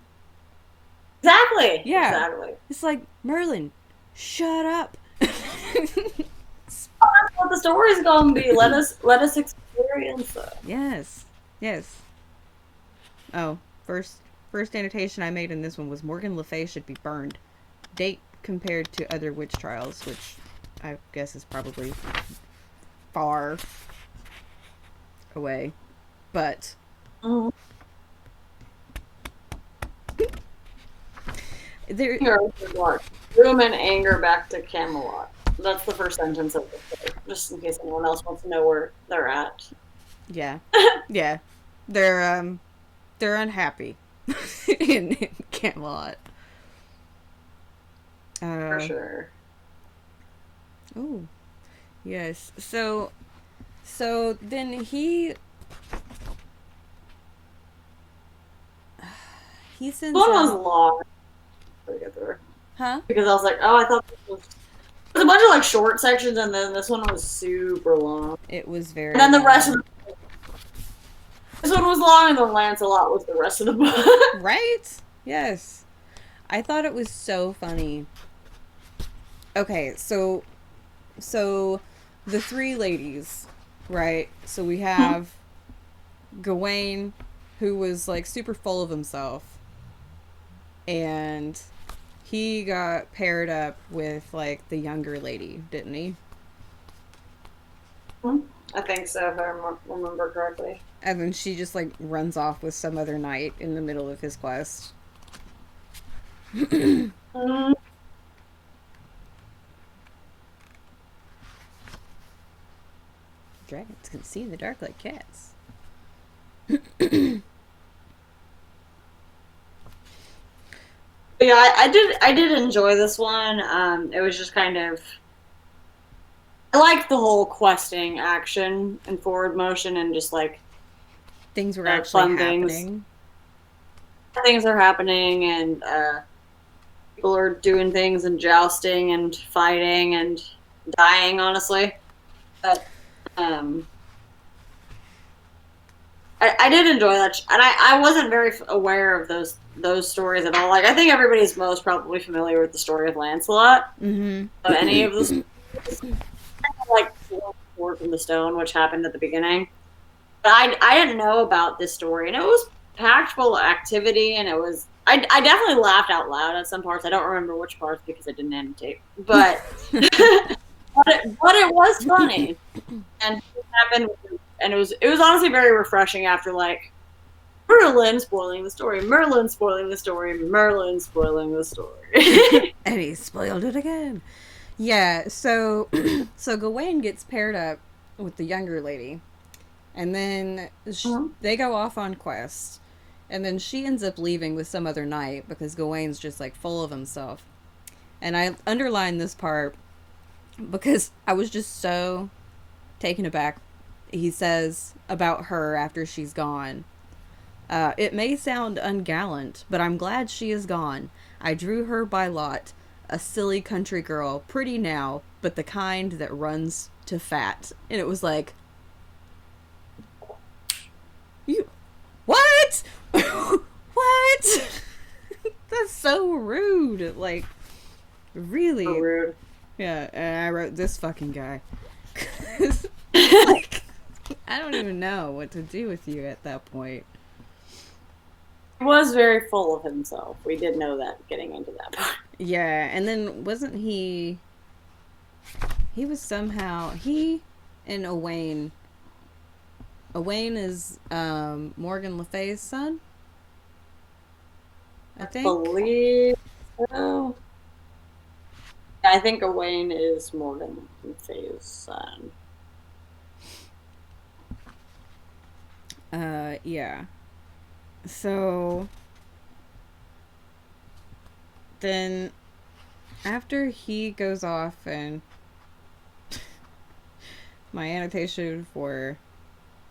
Exactly. Yeah. Exactly. It's like, Merlin, shut up. That's what the story's going to be. Let us experience it. Yes. Oh, first annotation I made in this one was Morgan Le Fay should be burned. Date compared to other witch trials, which I guess is probably far away. But there room and anger back to Camelot. That's the first sentence of the book, just in case anyone else wants to know where they're at. Yeah. Yeah. They're unhappy in Camelot. For sure. Oh. Yes. So then he sends one was long. Huh? Because I was like, oh, I thought this was a bunch of like short sections, and then this one was super long. It was very. And then the long. rest of this one was long, and then Lancelot was the rest of the book. Right? Yes. I thought it was so funny. Okay, so the three ladies, right? So we have Gawain, who was like super full of himself, and he got paired up with like the younger lady, didn't he? I think so, if I remember correctly. And then she just like runs off with some other knight in the middle of his quest. Dragons can see in the dark like cats. Yeah, I did enjoy this one. It was just kind of, I liked the whole questing action and forward motion, and just like things were actually happening. Things are happening, and people are doing things and jousting and fighting and dying. Honestly, but I did enjoy that, and I wasn't very aware of those stories at all. Like, I think everybody's most probably familiar with the story of Lancelot. Mm-hmm. Of any of the like Sword from the Stone, which happened at the beginning. But I didn't know about this story, and it was packed full of activity, and it was I definitely laughed out loud at some parts. I don't remember which parts because I didn't annotate, but but it was funny, and it happened. And it was honestly very refreshing after like Merlin spoiling the story, Merlin spoiling the story, Merlin spoiling the story. And he spoiled it again. Yeah, so Gawain gets paired up with the younger lady, and then they go off on quests, and then she ends up leaving with some other knight because Gawain's just like full of himself. And I underlined this part because I was just so taken aback. He says about her after she's gone. It may sound ungallant, but I'm glad she is gone. I drew her by lot. A silly country girl, pretty now, but the kind that runs to fat. And it was like, you, what? What? That's so rude. Like, really? So rude. Yeah, and I wrote this fucking guy. Like, I don't even know what to do with you at that point. He was very full of himself. We did know that getting into that part. Yeah, and then wasn't he was somehow, he and Owain is Morgan Le Fay's son, I think. I believe so. I think Owain is Morgan Le Fay's son. Yeah. So then after he goes off, and my annotation for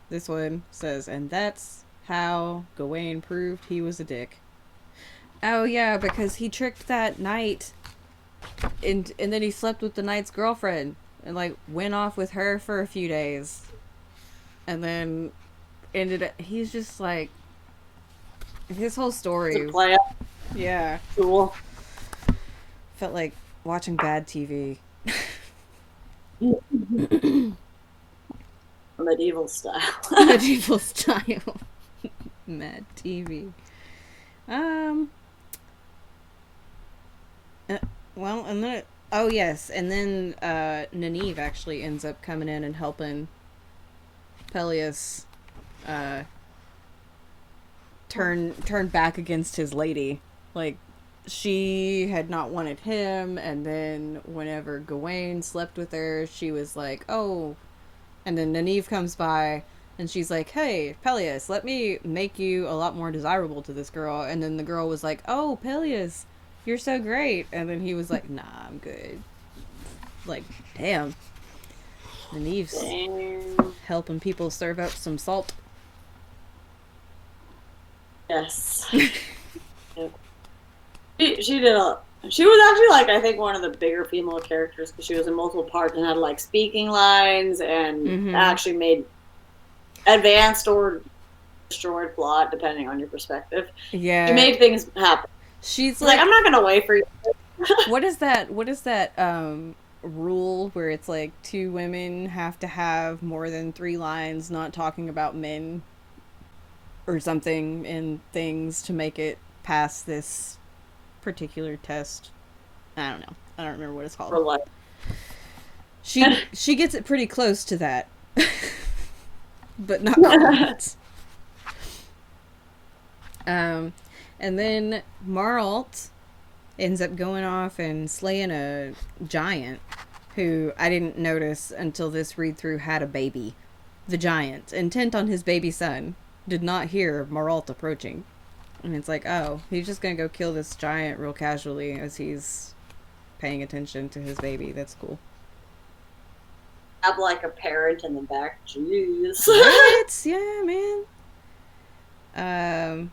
this one says, and that's how Gawain proved he was a dick. Oh yeah, because he tricked that knight, and then he slept with the knight's girlfriend and like went off with her for a few days, and then he's just like, his whole story. Play up. Yeah. Cool. Felt like watching bad TV. Medieval style. Medieval style. Mad TV. Well, and then and then Nynaeve actually ends up coming in and helping Pelias turn back against his lady. Like, she had not wanted him, and then whenever Gawain slept with her, she was like, oh, and then Nynaeve comes by and she's like, hey, Pelias, let me make you a lot more desirable to this girl. And then the girl was like, oh, Pelias, you're so great. And then he was like, nah, I'm good. Like, damn. Nynaeve's helping people serve up some salt. Yes. Yeah. She did she was actually, like, I think one of the bigger female characters, because she was in multiple parts and had, like, speaking lines and actually made advanced or destroyed plot, depending on your perspective. Yeah. She made things happen. She's like, I'm not gonna wait for you. What is that rule where it's like 2 women have to have more than 3 lines not talking about men or something in things to make it pass this particular test? I don't know. I don't remember what it's called. For life. She gets it pretty close to that. But not quite. And then Maralt ends up going off and slaying a giant who I didn't notice until this read through had a baby. The giant, intent on his baby son, did not hear Maralt approaching. And it's like, oh, he's just gonna go kill this giant real casually as he's paying attention to his baby. That's cool. Have like a parent in the back. Jeez. What? Yeah, man.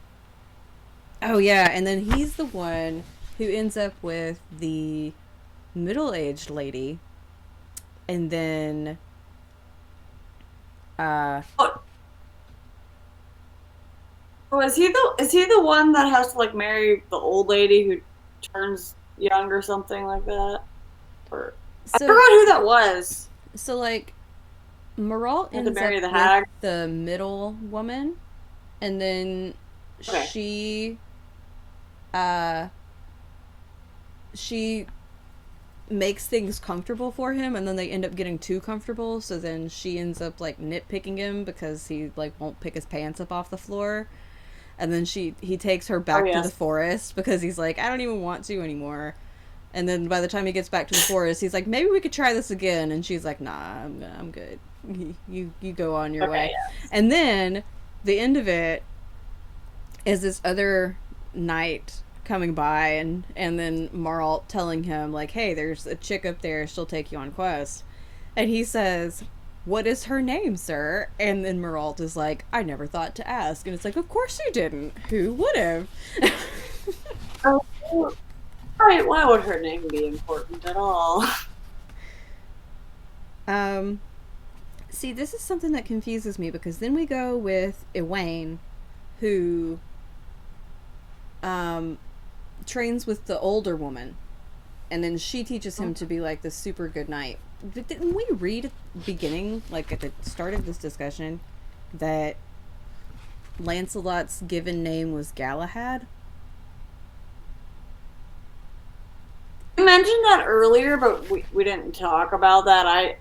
Oh yeah, and then he's the one who ends up with the middle-aged lady, and then is he the one that has to like marry the old lady who turns young or something like that? Or I forgot who that was. So like Maralt ends up the hag. With the middle woman, and then she makes things comfortable for him, and then they end up getting too comfortable, so then she ends up like nitpicking him because he like won't pick his pants up off the floor, and then he takes her back to the forest because he's like, I don't even want to anymore. And then by the time he gets back to the forest, he's like, maybe we could try this again. And she's like, nah, I'm good. You go on your way. Yes. And then the end of it is this other knight coming by, and then Marl telling him, like, hey, there's a chick up there, she'll take you on quest. And he says, what is her name, sir? And then Meralt is like, I never thought to ask. And it's like, of course you didn't. Who would have? Oh, right, why would her name be important at all? See, this is something that confuses me, because then we go with Egwene, who trains with the older woman, and then she teaches him to be like the super good knight. But didn't we read at the beginning, like at the start of this discussion, that Lancelot's given name was Galahad? You mentioned that earlier, but we didn't talk about that.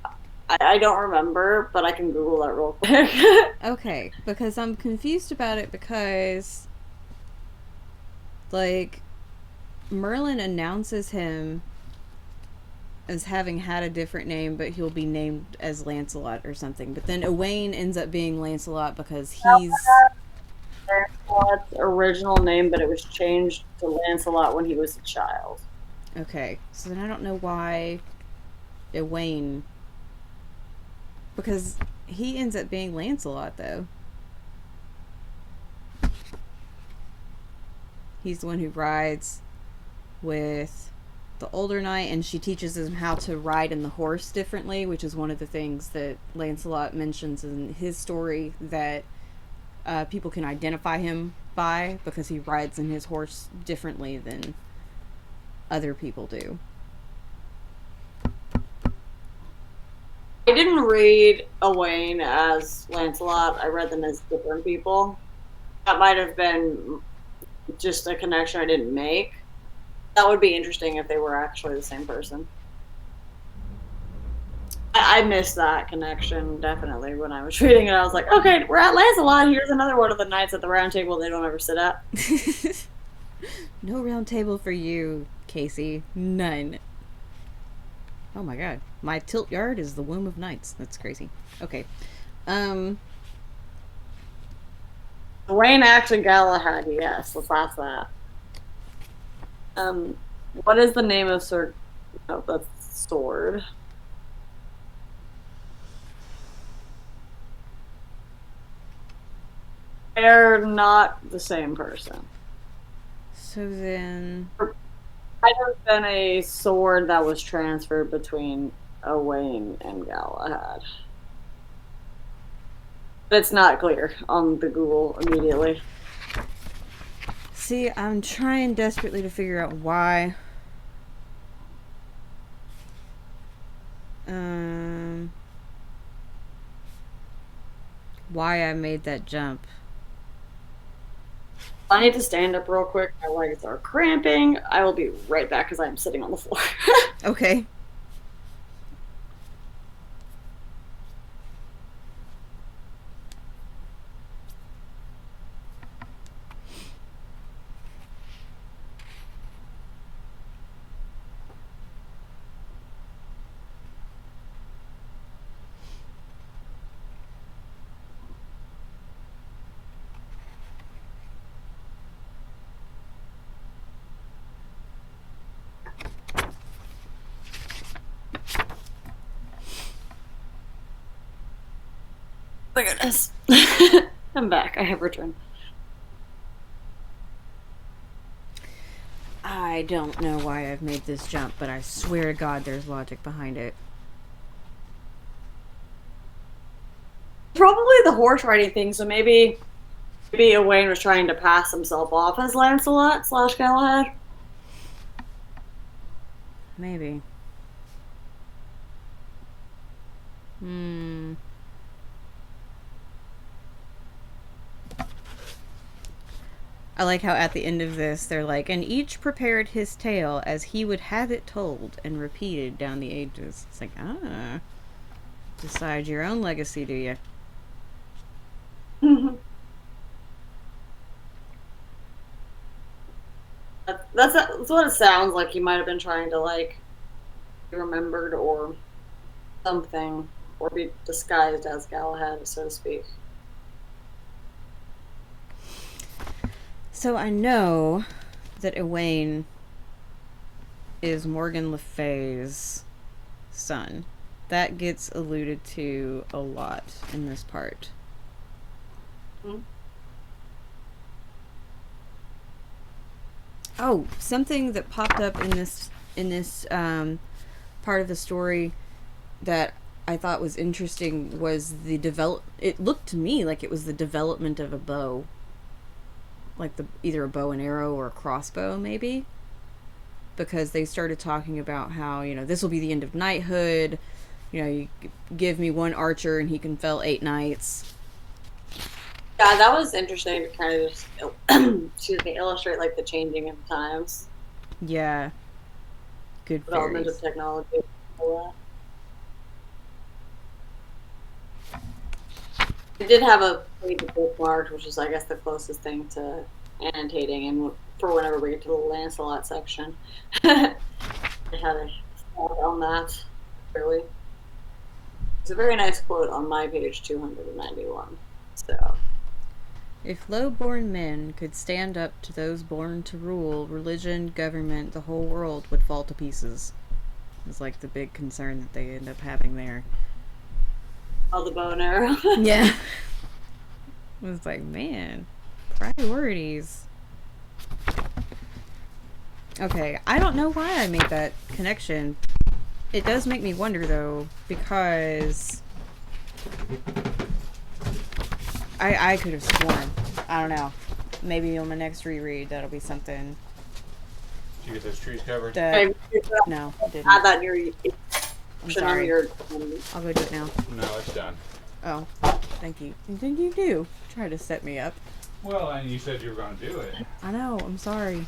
I don't remember, but I can Google that real quick. Okay, because I'm confused about it, because like Merlin announces him as having had a different name, but he'll be named as Lancelot or something. But then Egwene ends up being Lancelot because he's Lancelot's original name, but it was changed to Lancelot when he was a child. okay. So then I don't know why Egwene, because he ends up being Lancelot though. He's the one who rides with the older knight, and she teaches him how to ride in the horse differently, which is one of the things that Lancelot mentions in his story that people can identify him by, because he rides in his horse differently than other people do. I didn't read Egwene as Lancelot. I read them as different people. That might have been just a connection I didn't make. That would be interesting if they were actually the same person. I missed that connection, definitely, when I was reading it. I was like, okay, we're at Lancelot. Here's another one of the knights at the round table they don't ever sit at. No round table for you, Casey. None. Oh my god. My tilt yard is the womb of knights. That's crazy. Okay. Wayne actually Galahad, yes. Let's ask that. What is the name of Sir... Oh, that's sword. They're not the same person. So then... Might have been a sword that was transferred between Owain and Galahad. But it's not clear on the Google immediately. See, I'm trying desperately to figure out why. Why I made that jump. I need to stand up real quick. My legs are cramping. I will be right back because I'm sitting on the floor. Okay. Oh my goodness. I'm back. I have returned. I don't know why I've made this jump, but I swear to God there's logic behind it. Probably the horse riding thing, so maybe Owain was trying to pass himself off as Lancelot / Galahad. Maybe. I like how at the end of this they're like, and each prepared his tale as he would have it told and repeated down the ages. It's like, decide your own legacy, do you? That's what it sounds like. He might have been trying to like be remembered or something, or be disguised as Galahad, so to speak. So I know that Egwene is Morgan Le Fay's son. That gets alluded to a lot in this part. Mm-hmm. Oh, something that popped up in this part of the story that I thought was interesting was the it looked to me like it was the development of a bow, like either a bow and arrow or a crossbow, maybe, because they started talking about how, you know, this will be the end of knighthood. You know, you give me one archer and he can fell 8 knights. Yeah, that was interesting to kind of just illustrate like the changing of times. Yeah. Good development fairies. of technology. It did have a page bookmarked, which is, I guess, the closest thing to annotating, and for whenever we get to the Lancelot section. I had a thought on that, really. It's a very nice quote on my page 291. So, if low-born men could stand up to those born to rule, religion, government, the whole world would fall to pieces. It's like the big concern that they end up having there. All the bow and arrow. Yeah. It was like, man, priorities. Okay, I don't know why I made that connection. It does make me wonder, though, because I could have sworn. I don't know. Maybe on my next reread, that'll be something. Did you get those trees covered? No, I didn't. Add that in your. I'm sorry. I'll go do it now. No, it's done. Oh, thank you. Did you do? Try to set me up. Well, and you said you were going to do it. I know. I'm sorry.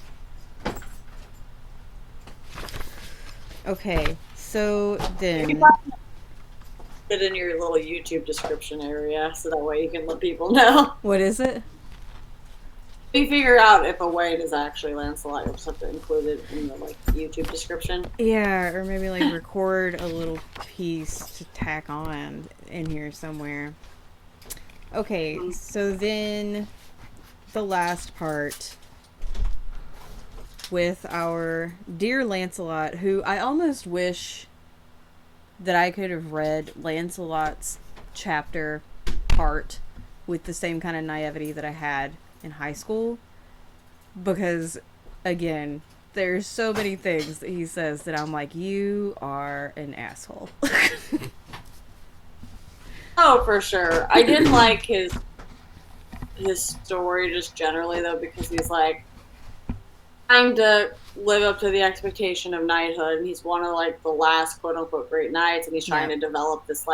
Okay, so then. Put it in your little YouTube description area, so that way you can let people know. What is it? We figure out if Egwene is actually Lancelot. You'll just have to include it in the YouTube description. Yeah, or maybe record a little piece to tack on in here somewhere. Okay, so then the last part with our dear Lancelot, who I almost wish that I could have read Lancelot's chapter part with the same kind of naivety that I had in high school, because again, there's so many things that he says that I'm like, you are an asshole. Oh, for sure. I did like his story just generally, though, because he's like trying to live up to the expectation of knighthood, and he's one of the last quote unquote great knights, and he's trying to develop this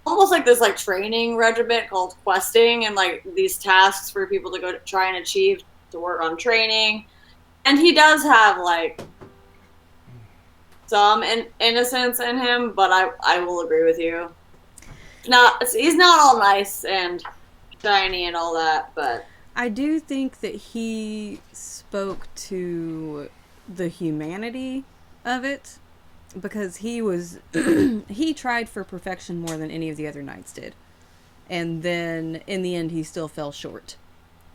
almost this training regiment called questing, and these tasks for people to go to try and achieve to work on training. And he does have some innocence in him, but I will agree with you. He's not all nice and shiny and all that, but I do think that he spoke to the humanity of it, because he was he tried for perfection more than any of the other knights did, and then in the end he still fell short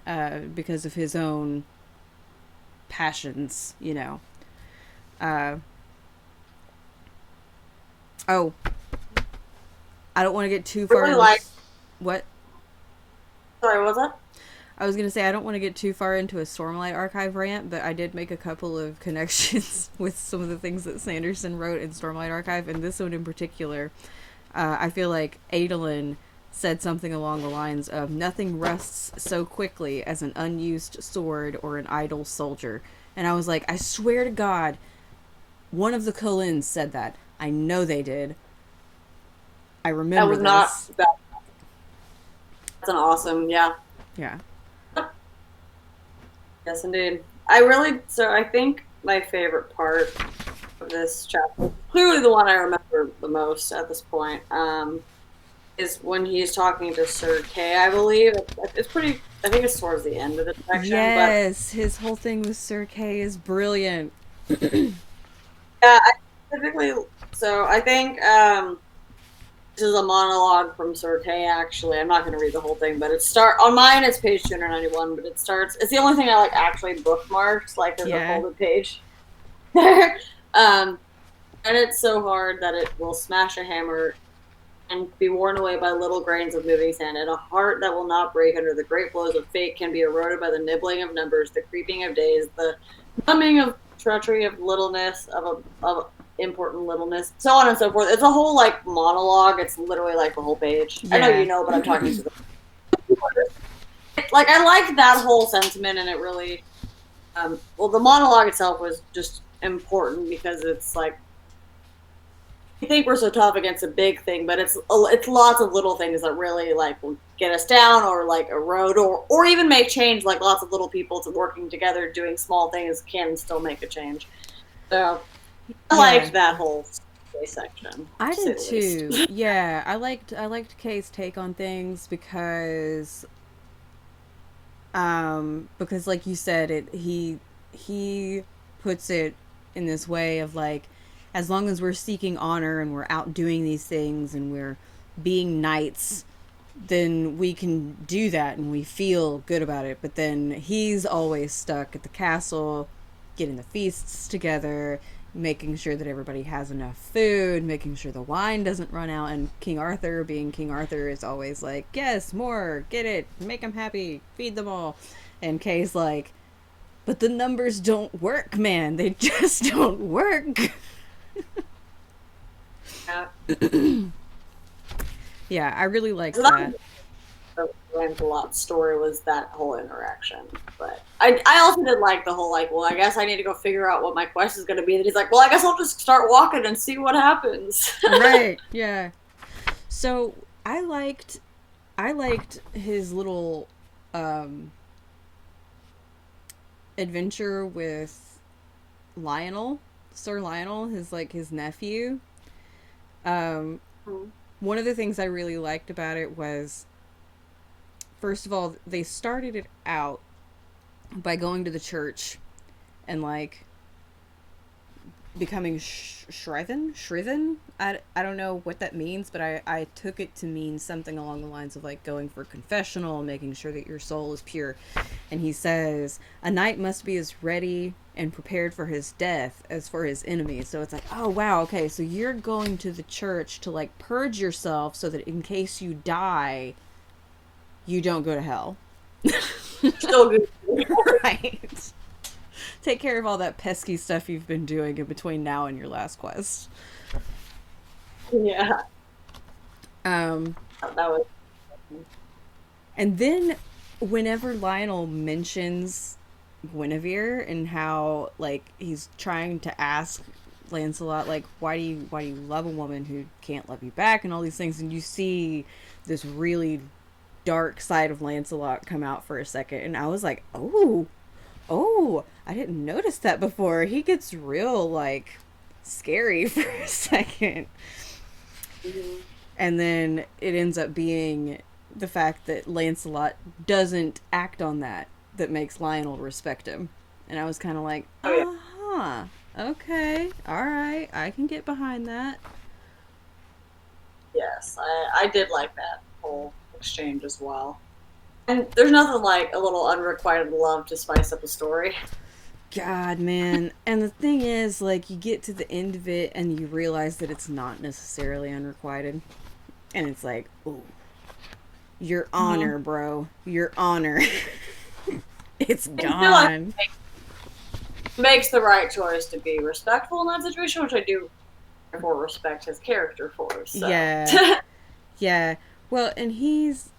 because of his own passions, you know. Oh, I don't want to get too far. What? Sorry, what was that? I was going to say, I don't want to get too far into a Stormlight Archive rant, but I did make a couple of connections with some of the things that Sanderson wrote in Stormlight Archive, and this one in particular. I feel like Adolin said something along the lines of, nothing rusts so quickly as an unused sword or an idle soldier. And I was like, I swear to God, one of the Cullens said that. I know they did. I remember That's an awesome, yeah. Yeah. Yes, indeed. So I think my favorite part of this chapter, clearly the one I remember the most at this point, is when he's talking to Sir Kay, I believe. It's pretty, I think it's towards the end of the section. Yes, his whole thing with Sir Kay is brilliant. Yeah, I think This is a monologue from Sir Kay, actually. I'm not going to read the whole thing, but on mine it's page 291, but it's the only thing I like actually bookmarked, like there's a folded page. And it's so hard that it will smash a hammer and be worn away by little grains of moving sand, and a heart that will not break under the great blows of fate can be eroded by the nibbling of numbers, the creeping of days, the numbing of treachery, of littleness, of important littleness, so on and so forth. It's a whole like monologue. It's literally like the whole page. Yeah. I know you know, but I'm talking to them. Like, I like that whole sentiment, and it really, well, the monologue itself was just important because it's like, I think we're so tough against a big thing, but it's lots of little things that really like will get us down or like erode or even make change. Like lots of little people working together, doing small things can still make a change. So I liked that whole section. I did too. Yeah, I liked Kay's take on things because like you said, he puts it in this way of like, as long as we're seeking honor and we're out doing these things and we're being knights, then we can do that and we feel good about it. But then he's always stuck at the castle, getting the feasts together, making sure that everybody has enough food, making sure the wine doesn't run out. And King Arthur, being King Arthur, is always like, yes, more, get it, make them happy, feed them all. And Kay's like, but the numbers don't work, man. They just don't work. Yeah, I really liked that. Lancelot's story was that whole interaction, but I also did like the whole like, well, I guess I need to go figure out what my quest is going to be. And he's like, well, I guess I'll just start walking and see what happens. Right? Yeah. So I liked his little adventure with Lionel, Sir Lionel, his nephew. One of the things I really liked about it was, first of all, they started it out by going to the church and like becoming shriven. I don't know what that means, but I took it to mean something along the lines of like going for confessional, making sure that your soul is pure. And he says, a knight must be as ready and prepared for his death as for his enemies. So it's like, oh wow, okay, so you're going to the church to like purge yourself so that in case you die, you don't go to hell. Still good. Right. Take care of all that pesky stuff you've been doing in between now and your last quest. Yeah. That was. And then, whenever Lionel mentions Guinevere and how like he's trying to ask Lancelot like, why do you love a woman who can't love you back, and all these things, and you see this really dark side of Lancelot come out for a second, and I was like, oh, I didn't notice that before. He gets real like scary for a second. Mm-hmm. And then it ends up being the fact that Lancelot doesn't act on that makes Lionel respect him. And I was kind of like, okay, alright, I can get behind that. Yes, I did like that whole exchange as well. And there's nothing like a little unrequited love to spice up a story. God, man. And the thing is, like, you get to the end of it and you realize that it's not necessarily unrequited. And it's like, ooh, your honor, bro. Your honor. It's gone. Like makes the right choice to be respectful in that situation, which I do therefore respect his character for. So. Yeah. Yeah. Well, and he's,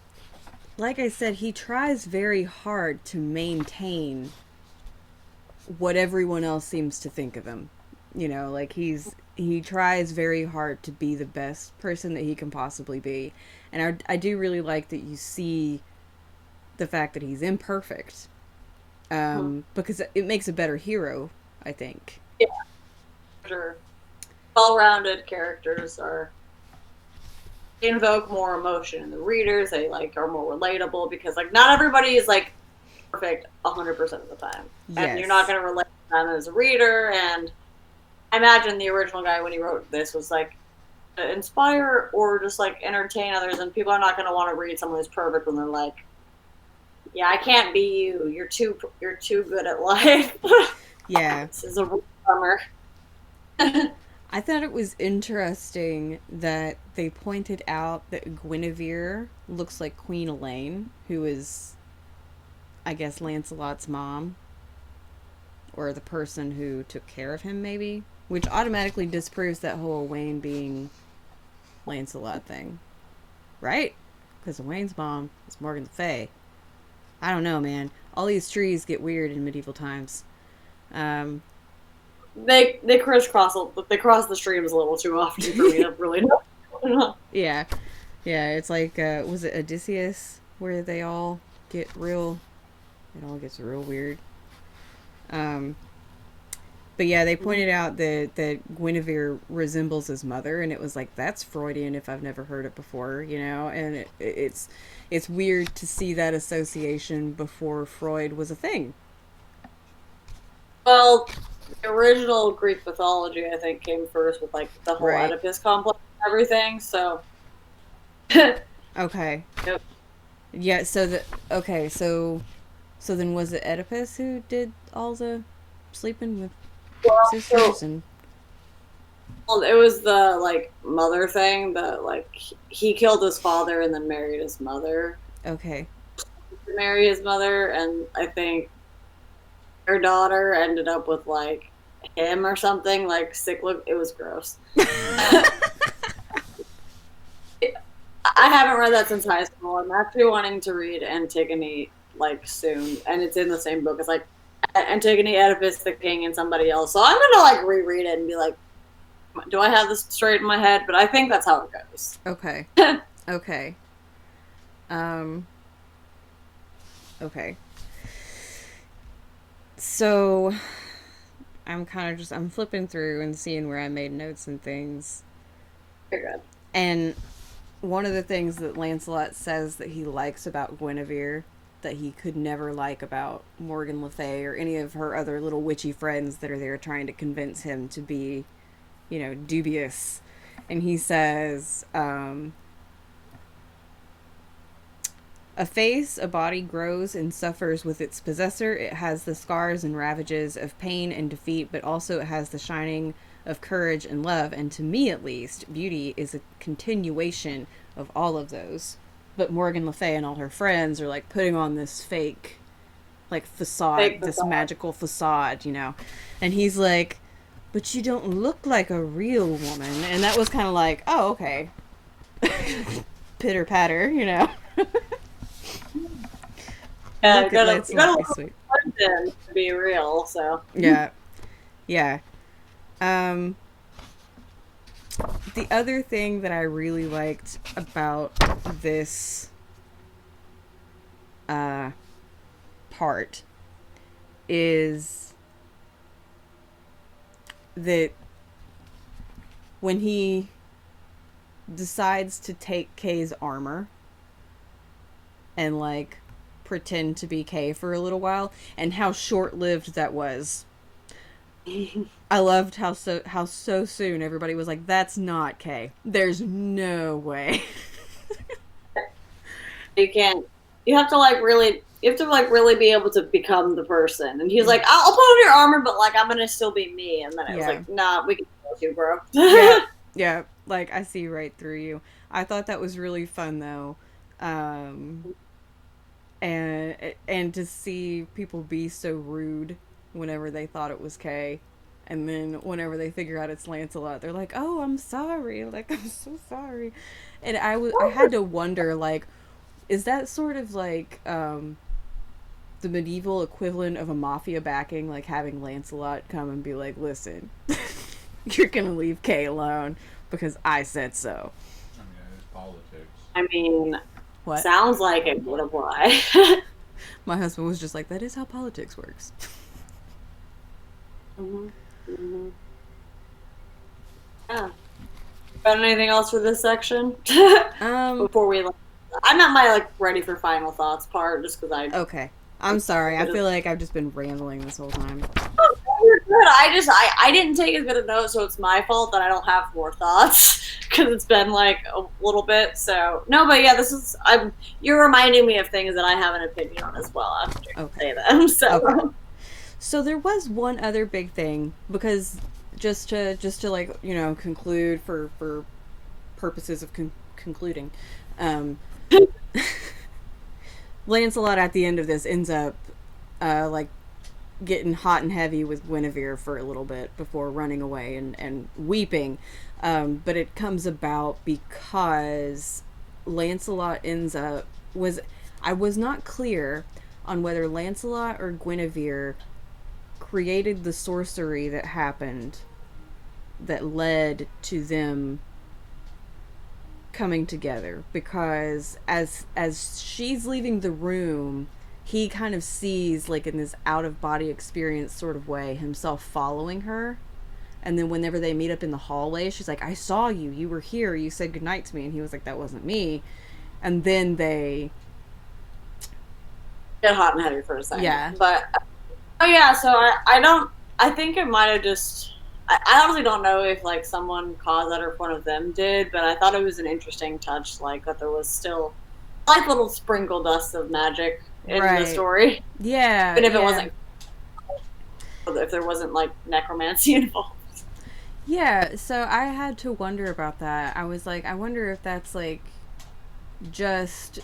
like I said, he tries very hard to maintain what everyone else seems to think of him. You know, like he tries very hard to be the best person that he can possibly be. And I do really like that you see the fact that he's imperfect. Because it makes a better hero, I think. Yeah. Sure. Well-rounded characters they invoke more emotion in the readers. They like are more relatable because like not everybody is like perfect 100% of the time. Yes. And you're not going to relate to them as a reader. And I imagine the original guy when he wrote this was like inspire or just like entertain others, and people are not going to want to read someone who's perfect when they're like, yeah, I can't be you. You're too good at life. Yeah. This is a bummer. I thought it was interesting that they pointed out that Guinevere looks like Queen Elaine, who is, I guess, Lancelot's mom. Or the person who took care of him, maybe. Which automatically disproves that whole Owain being Lancelot thing. Right? Because Owain's mom is Morgan Le Fay. I don't know, man. All these trees get weird in medieval times. They crisscross, they cross the streams a little too often for me to really know. Yeah. Yeah, it's like, was it Odysseus? Where they all get real... It all gets real weird. But yeah, they pointed out that Guinevere resembles his mother, and it was like, that's Freudian if I've never heard it before, you know? And it's weird to see that association before Freud was a thing. Well, the original Greek mythology, I think, came first with like the whole Right. Oedipus complex and everything, so... Okay. Yep. Yeah, so then was it Oedipus who did all the sleeping with sisters and... Well, it was the, like, mother thing, that, like, he killed his father and then married his mother. Okay. To marry his mother, and I think her daughter ended up with, like, him or something, like, sick look. It was gross. I haven't read that since high school. I'm actually wanting to read Antigone, like, soon, and it's in the same book. It's, like, Antigone, Oedipus, the king, and somebody else. So I'm gonna, like, reread it and be like, do I have this straight in my head? But I think that's how it goes. Okay. Okay. Okay. So, I'm flipping through and seeing where I made notes and things. Very good. And one of the things that Lancelot says that he likes about Guinevere that he could never like about Morgan Le Fay or any of her other little witchy friends that are there trying to convince him to be, you know, dubious. And he says, a face, a body grows and suffers with its possessor. It has the scars and ravages of pain and defeat, but also it has the shining of courage and love. And to me, at least, beauty is a continuation of all of those. But Morgan Le Fay and all her friends are, like, putting on this fake, like, facade, this magical facade, you know. And he's like, but you don't look like a real woman. And that was kind of like, oh, okay. Pitter patter, you know. Yeah, Look you at gotta Lancelot, look sweet. to be real, so. Yeah. Yeah. The other thing that I really liked about this part is that when he decides to take Kay's armor and, like, pretend to be Kay for a little while, and how short-lived that was. I loved how so soon everybody was like, that's not Kay. There's no way. You have to really be able to become the person. And he's like, I'll put on your armor, but, like, I'm gonna still be me. And then it was like, nah, we can kill you, bro. Yeah, like, I see right through you. I thought that was really fun, though. And to see people be so rude whenever they thought it was Kay, and then whenever they figure out it's Lancelot, they're like, oh, I'm sorry, like, I'm so sorry. And I had to wonder, like, is that sort of like the medieval equivalent of a mafia backing, like having Lancelot come and be like, listen, you're gonna leave Kay alone because I said so. I mean, it's politics. I mean, What? sounds like it would apply. My husband was just like, that is how politics works. Mm-hmm. Mm-hmm. Yeah. Got anything else for this section? Before we, I'm at my, like, ready for final thoughts part, just because Okay. I'm sorry. I feel like I've just been rambling this whole time. Oh, you're good. I didn't take as good a note, so it's my fault that I don't have more thoughts. because it's been like a little bit. So no, but yeah, you're reminding me of things that I have an opinion on as well after you say them. So So there was one other big thing, because just to like, you know, conclude for purposes of concluding, Lancelot at the end of this ends up like getting hot and heavy with Guinevere for a little bit before running away and weeping, but it comes about because Lancelot ends up I was not clear on whether Lancelot or Guinevere created the sorcery that happened that led to them coming together, because as she's leaving the room, he kind of sees, like in this out of body experience sort of way, himself following her, and then whenever they meet up in the hallway, she's like, I saw you, you were here, you said goodnight to me, and he was like, that wasn't me. And then they get hot and heavy for a second. Yeah. But oh yeah, so I think it might have just, I honestly don't know if like someone caused that or if one of them did, but I thought it was an interesting touch, like that there was still like little sprinkle dust of magic in the story. Yeah. Even if it wasn't, if there wasn't like necromancy involved. Yeah, so I had to wonder about that. I was like, I wonder if that's like just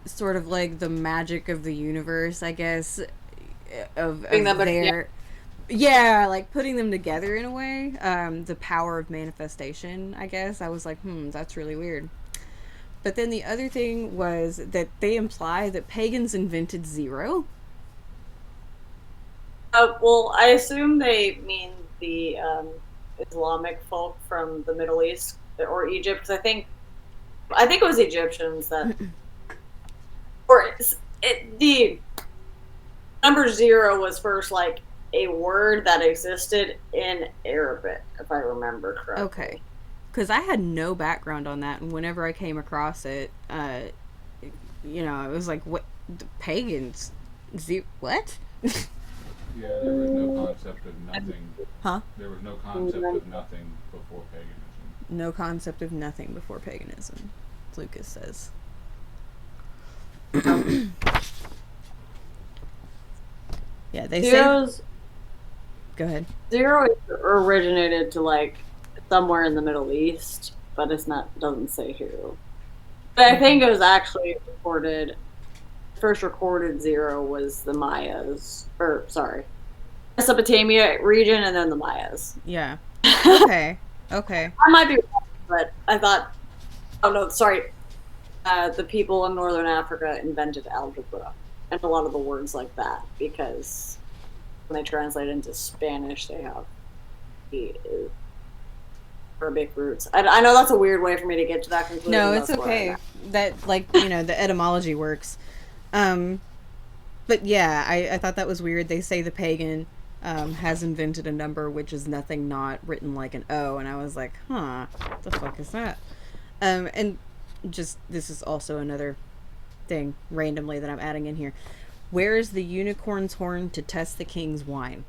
sort of like the magic of the universe, I guess, of their... Yeah, like putting them together in a way. The power of manifestation, I guess. I was like, that's really weird. But then the other thing was that they imply that pagans invented zero. Well, I assume they mean the Islamic folk from the Middle East or Egypt, because I think it was Egyptians that, the number zero was first like a word that existed in Arabic, if I remember correctly. Okay. Because I had no background on that, and whenever I came across it, you know, it was like, what? The pagans? What? Yeah, there was no concept of nothing. Huh? There was no concept of nothing before paganism. No concept of nothing before paganism, Lucas says. Yeah, they say... Go ahead. Zero originated to like somewhere in the Middle East, but doesn't say who. But I think it was actually first recorded zero was the Mayas, Mesopotamia region, and then the Mayas. Yeah. Okay. Okay. I might be wrong, but I thought, the people in Northern Africa invented algebra and a lot of the words like that, because when they translate into Spanish, they have the Arabic roots. I know that's a weird way for me to get to that conclusion. No, it's okay. That, like, you know, the etymology works. But yeah, I thought that was weird. They say the pagan has invented a number which is nothing not written like an O, and I was like, what the fuck is that? And just, this is also another thing randomly that I'm adding in here. Where is the unicorn's horn to test the king's wine?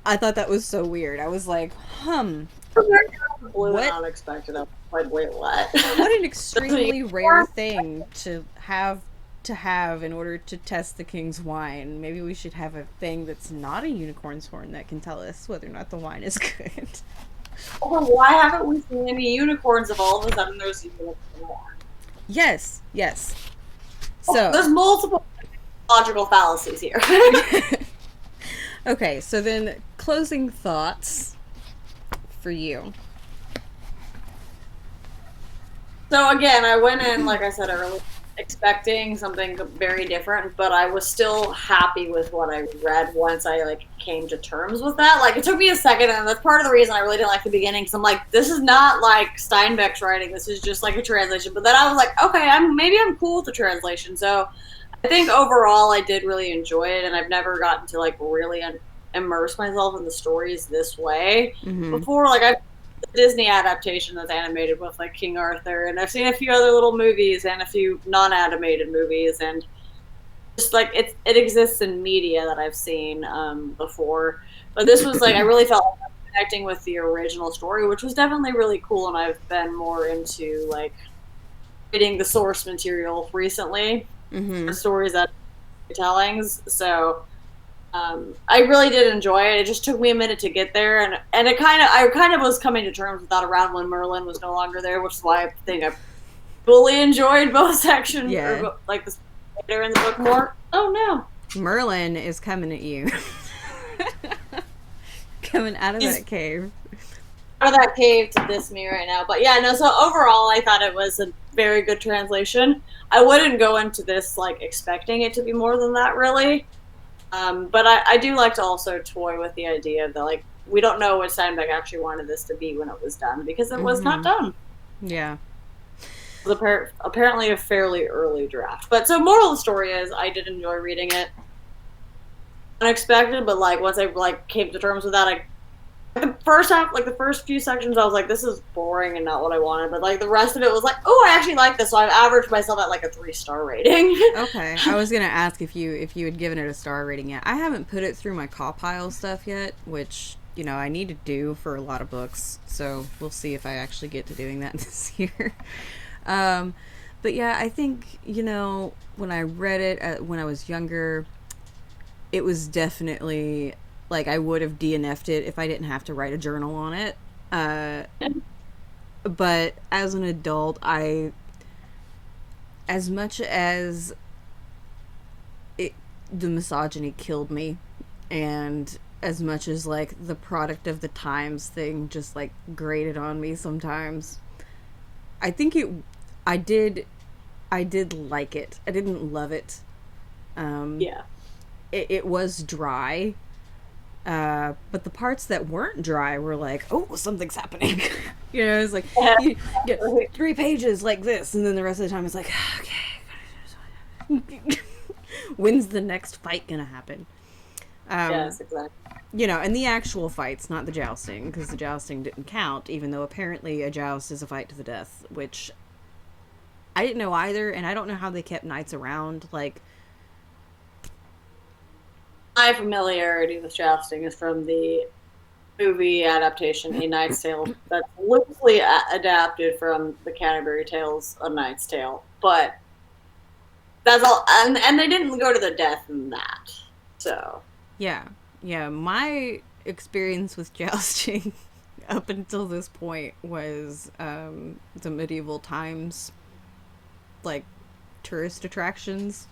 I thought that was so weird. I was like, What? Unexpected. I was like, wait, what? What an extremely rare thing to have in order to test the king's wine. Maybe we should have a thing that's not a unicorn's horn that can tell us whether or not the wine is good. Well, why haven't we seen any unicorns if all of a sudden there's a unicorn horn? Yes. So there's multiple logical fallacies here. Okay, so then closing thoughts for you. So again, I went in, like I said earlier, expecting something very different, but I was still happy with what I read once I came to terms with that. Like, it took me a second, and that's part of the reason I really didn't like the beginning, because I'm like, this is not like Steinbeck's writing, this is just like a translation. But then I was like, okay, maybe I'm cool with the translation. So I think overall I did really enjoy it, and I've never gotten to really immerse myself in the stories this way before. Like, I've the Disney adaptation that's animated with King Arthur, and I've seen a few other little movies and a few non-animated movies, and just it exists in media that I've seen before. But this was I really felt like connecting with the original story, which was definitely really cool, and I've been more into like reading the source material recently for stories that tellings. So I really did enjoy it. It just took me a minute to get there, and I kind of was coming to terms with that around when Merlin was no longer there, which is why I think I fully enjoyed both sections, or like the later in the book more. Oh no, Merlin is coming at you, coming out of that cave. Out of that cave to diss me right now. But yeah, no. So overall, I thought it was a very good translation. I wouldn't go into this like expecting it to be more than that, really. But I do like to also toy with the idea that, like, we don't know what Steinbeck actually wanted this to be when it was done, because it was not done. Yeah. It was apparently a fairly early draft. But so moral of the story is, I did enjoy reading it. Unexpected, but, like, once I, like, came to terms with that, the first half, like, the first few sections, I was like, this is boring and not what I wanted. But, like, the rest of it was like, oh, I actually like this. So I've averaged myself at, like, a 3-star rating. Okay. I was going to ask if you had given it a star rating yet. I haven't put it through my Cawpile stuff yet, which, you know, I need to do for a lot of books. So we'll see if I actually get to doing that this year. But yeah, I think, you know, when I read it when I was younger, it was definitely... like, I would have DNF'd it if I didn't have to write a journal on it. But as an adult, as much as the misogyny killed me, and as much as, like, the product of the times thing just, like, grated on me sometimes, I think I did like it. I didn't love it. Yeah. It was dry. But the parts that weren't dry were like, oh, something's happening. You know, it's like, you get 3 pages like this, and then the rest of the time it's like, okay, when's the next fight gonna happen? Yes, exactly. You know, and the actual fights, not the jousting, because the jousting didn't count, even though apparently a joust is a fight to the death, which I didn't know either, and I don't know how they kept knights around, like... My familiarity with jousting is from the movie adaptation A Knight's Tale that's loosely adapted from the Canterbury Tales A Knight's Tale, but that's all, and they didn't go to the death in that, so yeah my experience with jousting up until this point was the medieval times, like, tourist attractions.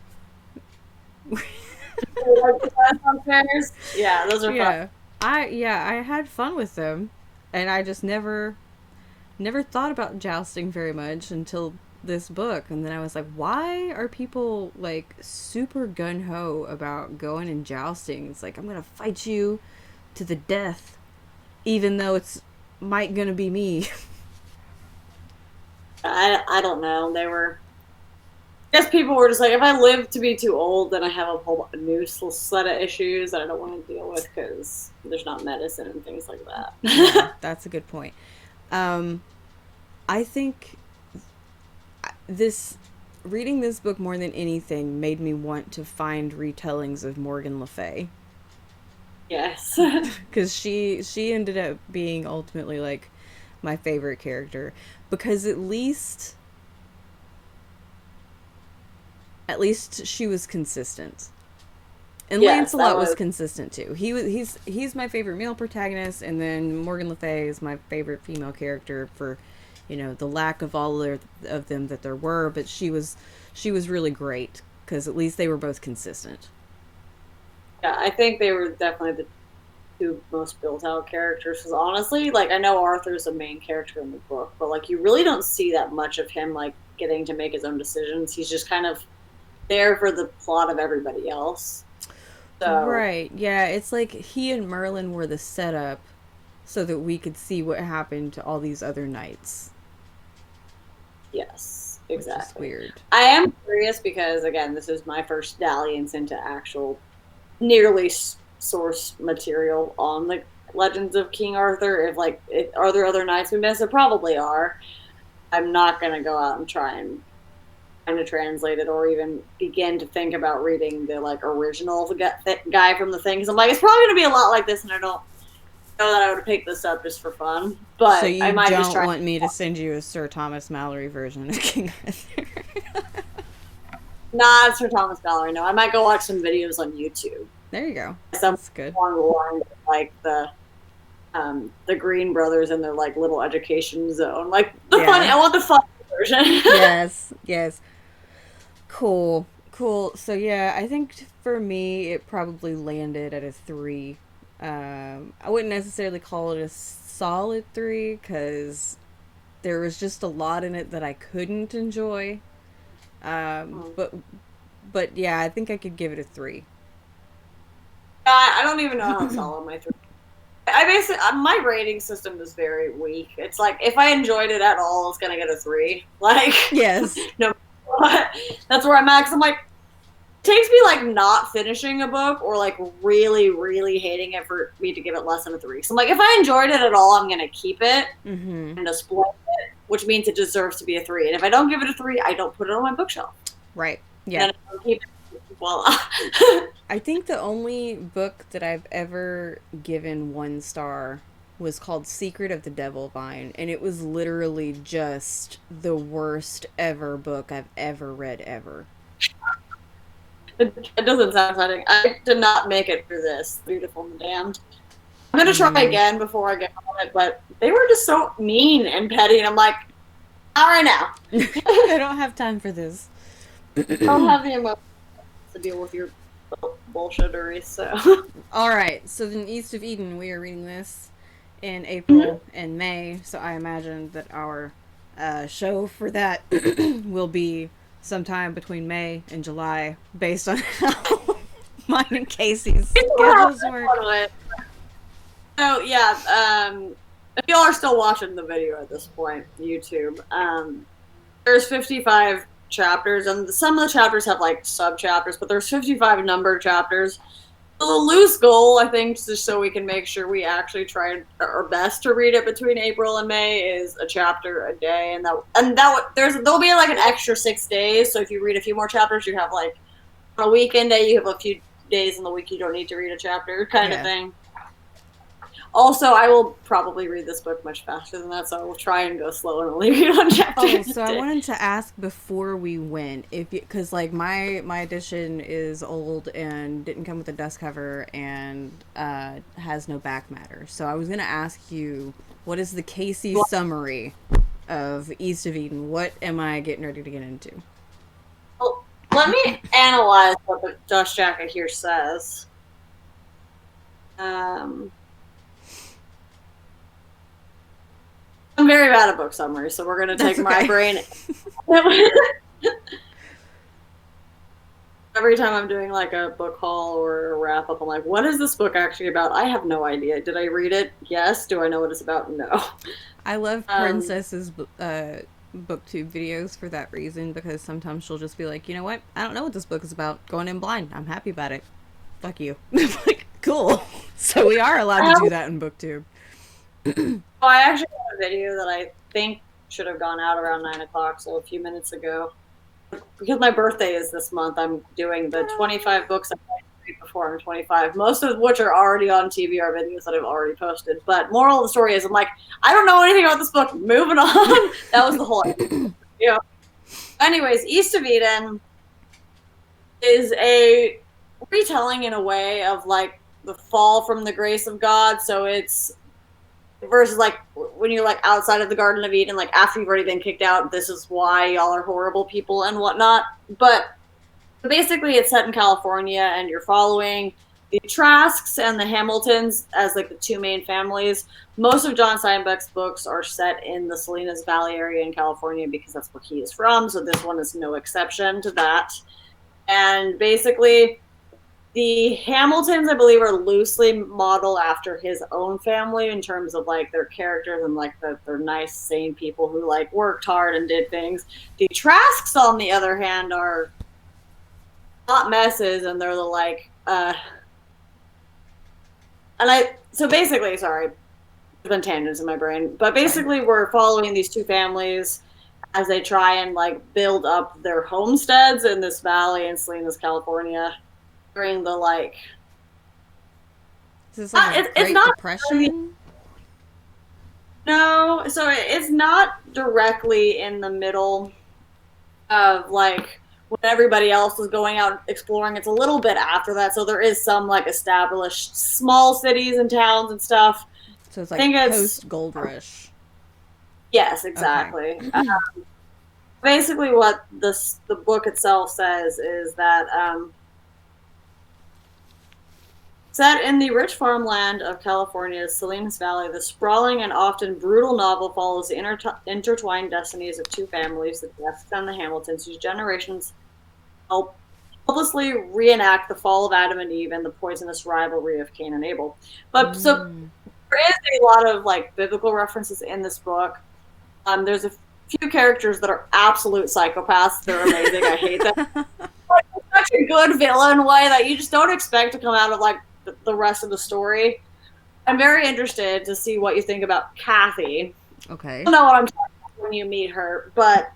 Yeah, those are fun. I had fun with them, and I just never thought about jousting very much until this book, and then I was like, why are people, like, super gung-ho about going and jousting? It's like, I'm gonna fight you to the death, even though it's gonna be me. I don't know. I guess people were just like, if I live to be too old, then I have a whole new set of issues that I don't want to deal with because there's not medicine and things like that. Yeah, that's a good point. I think reading this book more than anything made me want to find retellings of Morgan Le Fay. Yes. Because she ended up being ultimately, like, my favorite character. Because at least she was consistent. And yes, Lancelot was consistent too. He's my favorite male protagonist, and then Morgan Le Fay is my favorite female character for, you know, the lack of all of them that there were, but she was really great because at least they were both consistent. Yeah, I think they were definitely the 2 most built out characters. Because honestly, like, I know Arthur's a main character in the book, but, like, you really don't see that much of him, like, getting to make his own decisions. He's just kind of there for the plot of everybody else. So, right, yeah, it's like he and Merlin were the setup so that we could see what happened to all these other knights. Yes, exactly. Which is weird. I am curious because, again, this is my first dalliance into actual nearly source material on the Legends of King Arthur. Are there other knights we missed? There probably are. I'm not going to go out and try to translate it or even begin to think about reading the, like, original guy from the thing, because I'm like, it's probably going to be a lot like this, and I don't know that I would pick this up just for fun, but So you I might don't just try. want me to send you a Sir Thomas Malory version of King Arthur? Nah, it's Sir Thomas Malory. No, I might go watch some videos on YouTube. There you go. Some That's good. along the line, like the Green Brothers and their like little education zone, like the funny. I want the fun version. Yes, yes. Cool, cool. So yeah, I think for me it probably landed at a 3. I wouldn't necessarily call it a solid 3 because there was just a lot in it that I couldn't enjoy. But yeah, I think I could give it a 3. I don't even know how solid my 3. I basically my rating system is very weak. It's like if I enjoyed it at all, it's gonna get a 3. Like yes, no, that's where I'm at. 'Cause I'm like, it takes me like not finishing a book or like really, really hating it for me to give it less than a 3. So I'm like, if I enjoyed it at all, I'm gonna keep it and exploit it, which means it deserves to be a 3. And if I don't give it a 3, I don't put it on my bookshelf. Right. Yeah. And I don't keep it. Well, I think the only book that I've ever given 1 star was called Secret of the Devil Vine, and it was literally just the worst ever book I've ever read ever. It doesn't sound exciting. I did not make it through this. Beautiful and Damned. I'm gonna try again before I get on it, but they were just so mean and petty, and I'm like, all right now. I don't have time for this. I don't have the emotions to deal with your bullshittery, so. Alright, so in East of Eden, we are reading this in April and May, so I imagine that our show for that will be sometime between May and July, based on how mine and Casey's schedules work. So, yeah, if y'all are still watching the video at this point, YouTube, there's 55 chapters, and some of the chapters have like sub-chapters, but there's 55 numbered chapters. So the loose goal, I think, just so we can make sure we actually try our best to read it between April and May, is a chapter a day, there'll be like an extra 6 days. So if you read a few more chapters, you have like on a weekend day, you have a few days in the week you don't need to read a chapter, kind of thing. Also, I will probably read this book much faster than that, so I will try and go slow and only read one chapter. Oh, so I wanted to ask before we went, because like my edition is old and didn't come with a dust cover and has no back matter. So I was gonna ask you, what is the Casey summary of East of Eden? What am I getting ready to get into? Well, let me analyze what the dust jacket here says. I'm very bad at book summaries, so we're going to take my brain. Every time I'm doing like a book haul or a wrap up, I'm like, what is this book actually about? I have no idea. Did I read it? Yes. Do I know what it's about? No. I love Princess's booktube videos for that reason, because sometimes she'll just be like, you know what? I don't know what this book is about. Going in blind. I'm happy about it. Fuck you. Like, cool. So we are allowed to do that in booktube. Well, I actually have a video that I think should have gone out around 9 o'clock, so a few minutes ago. Because my birthday is this month, I'm doing the 25 books I've read before I'm 25, most of which are already on TBR videos that I've already posted. But moral of the story is, I'm like, I don't know anything about this book. Moving on. That was the whole idea. You know. Anyways, East of Eden is a retelling in a way of like the fall from the grace of God. So it's versus like when you're like outside of the Garden of Eden, like after you've already been kicked out, this is why y'all are horrible people and whatnot. But basically it's set in California, and you're following the Trasks and the Hamiltons as like the two main families. Most of John Steinbeck's books are set in the Salinas Valley area in California because that's where he is from, so this one is no exception to that. And basically the Hamiltons, I believe, are loosely modeled after his own family in terms of like their characters and like they're nice, sane people who like worked hard and did things. The Trasks, on the other hand, are not messes, and they're the like so basically, sorry, there's been tangents in my brain, but basically we're following these two families as they try and like build up their homesteads in this valley in Salinas, California, during the like Is this like a it's Great not Depression? really, no, so it's not directly in the middle of like when everybody else is going out exploring. It's a little bit after that, so there is some like established small cities and towns and stuff. So it's I like think it's post Gold Rush. yes, exactly. Okay. Basically, what the book itself says is that set in the rich farmland of California's Salinas Valley, the sprawling and often brutal novel follows the intertwined destinies of two families, the Deaths and the Hamiltons, whose generations help helplessly reenact the fall of Adam and Eve and the poisonous rivalry of Cain and Abel. But so there is a lot of like biblical references in this book. There's a few characters that are absolute psychopaths. They're amazing. I hate them. Like, such a good villain way that you just don't expect to come out of like the rest of the story. I'm very interested to see what you think about Kathy. Okay. I don't know what I'm talking about when you meet her, but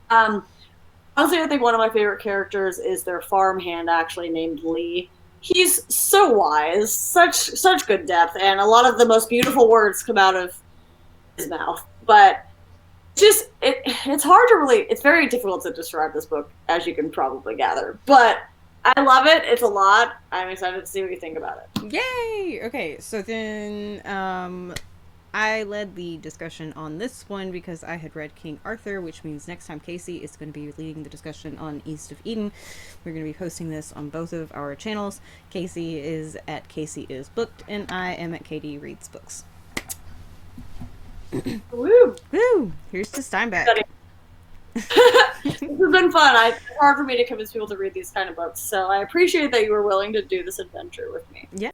honestly, I think one of my favorite characters is their farmhand, actually named Lee. He's so wise, such good depth, and a lot of the most beautiful words come out of his mouth. But just it's hard to really. It's very difficult to describe this book, as you can probably gather. But I love it. It's a lot. I'm excited to see what you think about it. Yay! Okay, so then I led the discussion on this one because I had read King Arthur, which means next time Casey is going to be leading the discussion on East of Eden. We're going to be posting this on both of our channels. Casey is at Casey is Booked, and I am at Katie Reads Books. Woo! Woo! Here's to Steinbeck. This has been fun. It's hard for me to convince people to read these kind of books, so I appreciate that you were willing to do this adventure with me. Yeah.